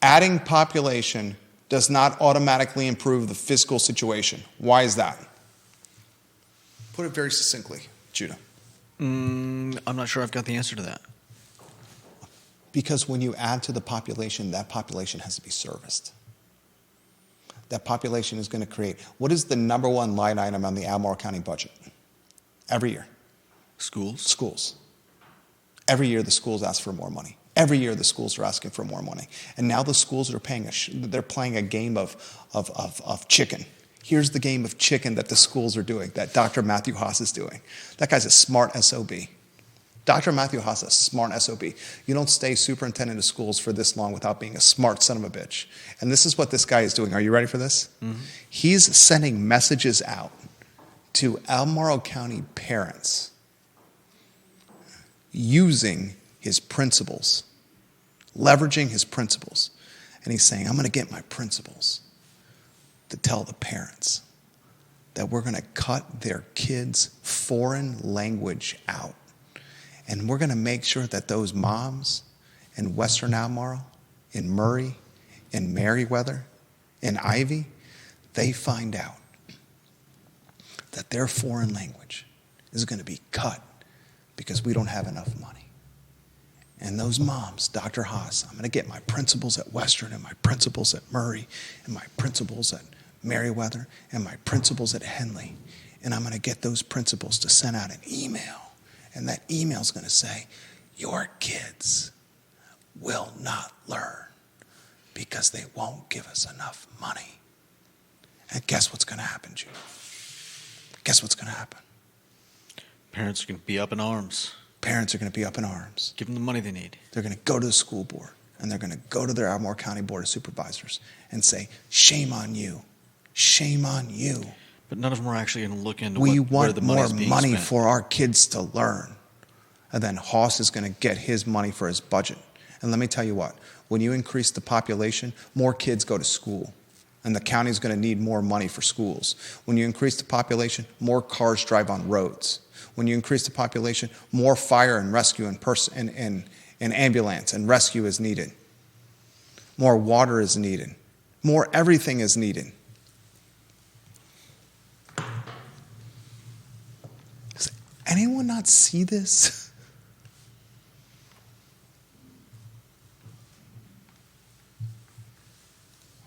population does not automatically improve the fiscal situation? Why is that? Put it very succinctly, Judah. I'm not sure I've got the answer to that. Because when you add to the population, that population has to be serviced. That population is going to create, what is the number one line item on the Albemarle County budget? Every year. Schools. Every year the schools ask for more money. Every year the schools are asking for more money. And now the schools are they're playing a game of chicken. Here's the game of chicken that the schools are doing, that Dr. Matthew Haas is doing. That guy's a smart SOB. Dr. Matthew Haas is a smart SOB. You don't stay superintendent of schools for this long without being a smart son of a bitch. And this is what this guy is doing. Are you ready for this? Mm-hmm. He's sending messages out to Albemarle County parents using his principles, leveraging his principles. And he's saying, I'm going to get my principles to tell the parents that we're going to cut their kids' foreign language out. And we're going to make sure that those moms in Western Albemarle, in Murray, in Meriwether, in Ivy, they find out that their foreign language is going to be cut because we don't have enough money. And those moms, Dr. Haas, I'm going to get my principals at Western and my principals at Murray and my principals at Meriwether and my principals at Henley. And I'm going to get those principals to send out an email. And that email is going to say, your kids will not learn because they won't give us enough money. And guess what's going to happen, Jude? Guess what's going to happen? Parents are going to be up in arms. Parents are going to be up in arms. Give them the money they need. They're going to go to the school board and they're going to go to their Albemarle County Board of Supervisors and say, shame on you. Shame on you. But none of them are actually going to look into We where want the more money's being money spent. for our kids to learn. And then Haas is going to get his money for his budget. And let me tell you what, when you increase the population, more kids go to school. And the county's going to need more money for schools. When you increase the population, more cars drive on roads. When you increase the population, more fire and rescue and ambulance and rescue is needed. More water is needed. More everything is needed. Does anyone not see this?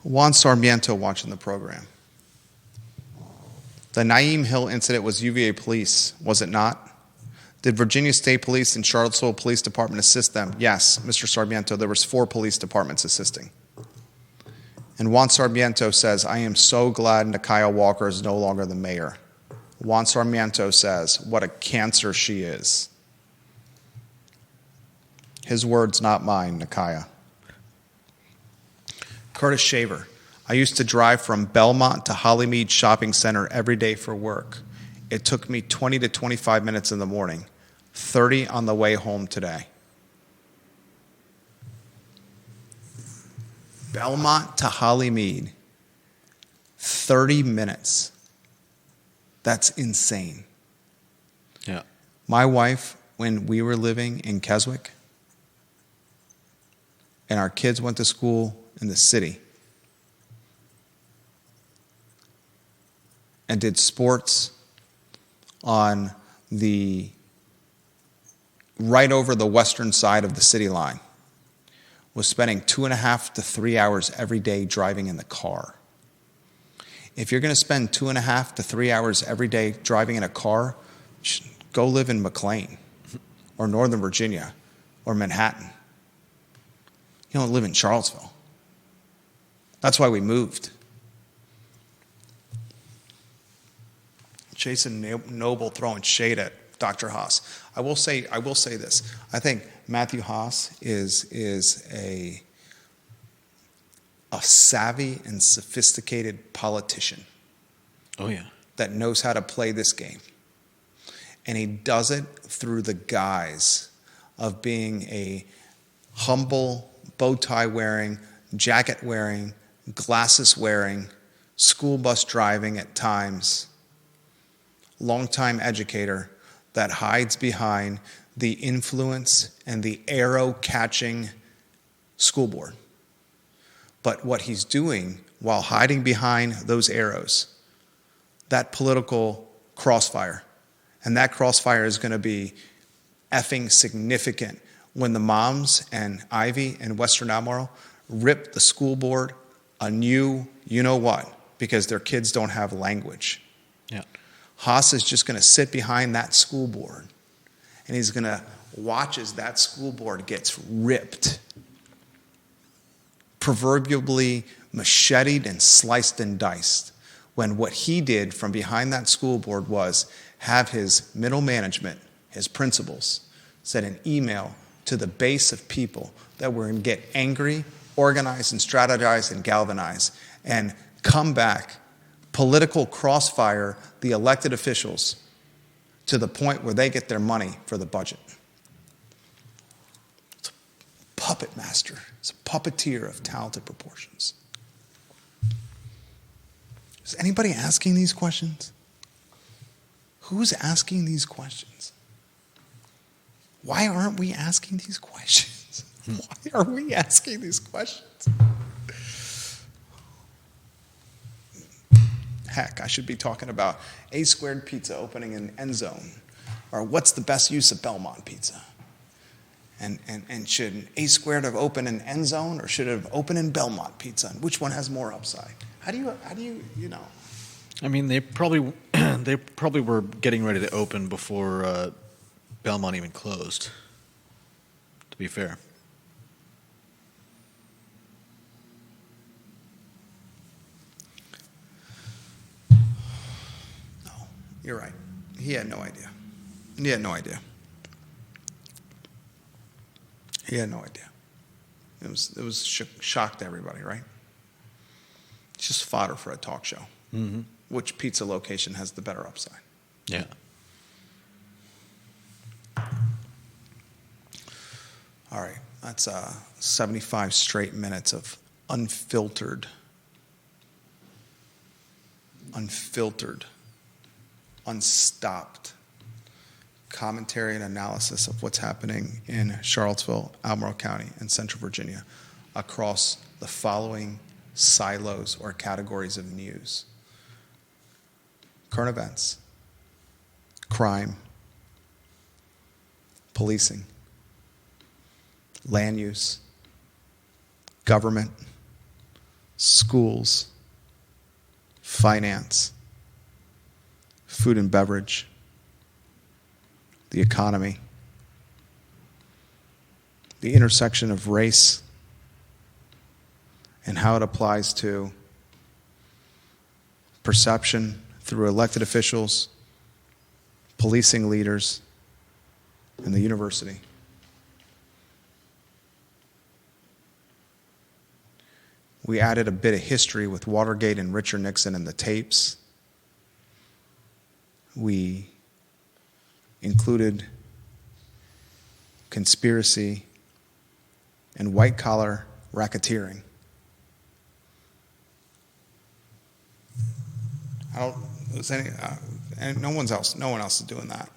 Juan Sarmiento watching the program. The Nyeem Hill incident was UVA police, was it not? Did Virginia State Police and Charlottesville Police Department assist them? Yes, Mr. Sarmiento, there was 4 police departments assisting. And Juan Sarmiento says, I am so glad Nakaya Walker is no longer the mayor. Juan Sarmiento says, what a cancer she is. His words, not mine, Nakaya. Curtis Shaver. I used to drive from Belmont to Hollymead Shopping Center every day for work. It took me 20 to 25 minutes in the morning, 30 on the way home today. Belmont to Hollymead, 30 minutes. That's insane. Yeah. My wife, when we were living in Keswick, and our kids went to school in the city and did sports on the right over the western side of the city line, was spending 2.5 to 3 hours every day driving in the car. If you're going to spend 2.5 to 3 hours every day driving in a car, go live in McLean or Northern Virginia or Manhattan. You don't live in Charlottesville. That's why we moved. Jason Noble throwing shade at Dr. Haas. I will say this. I think Matthew Haas is a savvy and sophisticated politician. Oh, yeah. That knows how to play this game. And he does it through the guise of being a humble, bow tie wearing, jacket wearing, glasses wearing, school bus driving at times, longtime educator that hides behind the influence and the arrow catching school board. But what he's doing while hiding behind those arrows, that political crossfire, and that crossfire is going to be effing significant when the moms and Ivy and Western Albemarle rip the school board a new you-know-what because their kids don't have language. Yeah. Haas is just going to sit behind that school board, and he's going to watch as that school board gets ripped, proverbially macheted and sliced and diced, when what he did from behind that school board was have his middle management, his principals, send an email to the base of people that were going to get angry, organize and strategize and galvanize, and come back, political crossfire the elected officials to the point where they get their money for the budget. It's a puppet master. It's a puppeteer of talented proportions. Is anybody asking these questions? Who's asking these questions? Why aren't we asking these questions? Why are we asking these questions? Heck, I should be talking about A Squared Pizza opening in Endzone, or what's the best use of Belmont pizza? And should A Squared have opened in Endzone, or should it have opened in Belmont pizza? And which one has more upside? How do you know? I mean, they probably were getting ready to open before Belmont even closed, to be fair. No, you're right. He had no idea. He had no idea. He had no idea. It was shocked everybody, right? It's just fodder for a talk show. Mm-hmm. Which pizza location has the better upside? Yeah. All right, that's 75 straight minutes of unfiltered, unstopped commentary and analysis of what's happening in Charlottesville, Albemarle County, and Central Virginia across the following silos or categories of news: current events, crime, policing, land use, government, schools, finance, food and beverage, the economy, the intersection of race and how it applies to perception through elected officials, policing leaders, and the university. We added a bit of history with Watergate and Richard Nixon and the tapes. We included conspiracy and white-collar racketeering. No one else is doing that.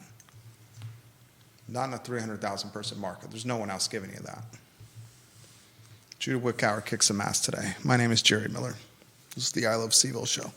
Not in a 300,000 person market. There's no one else giving you that. Judah Wickower kicks some ass today. My name is Jerry Miller. This is the I Love CVille Show.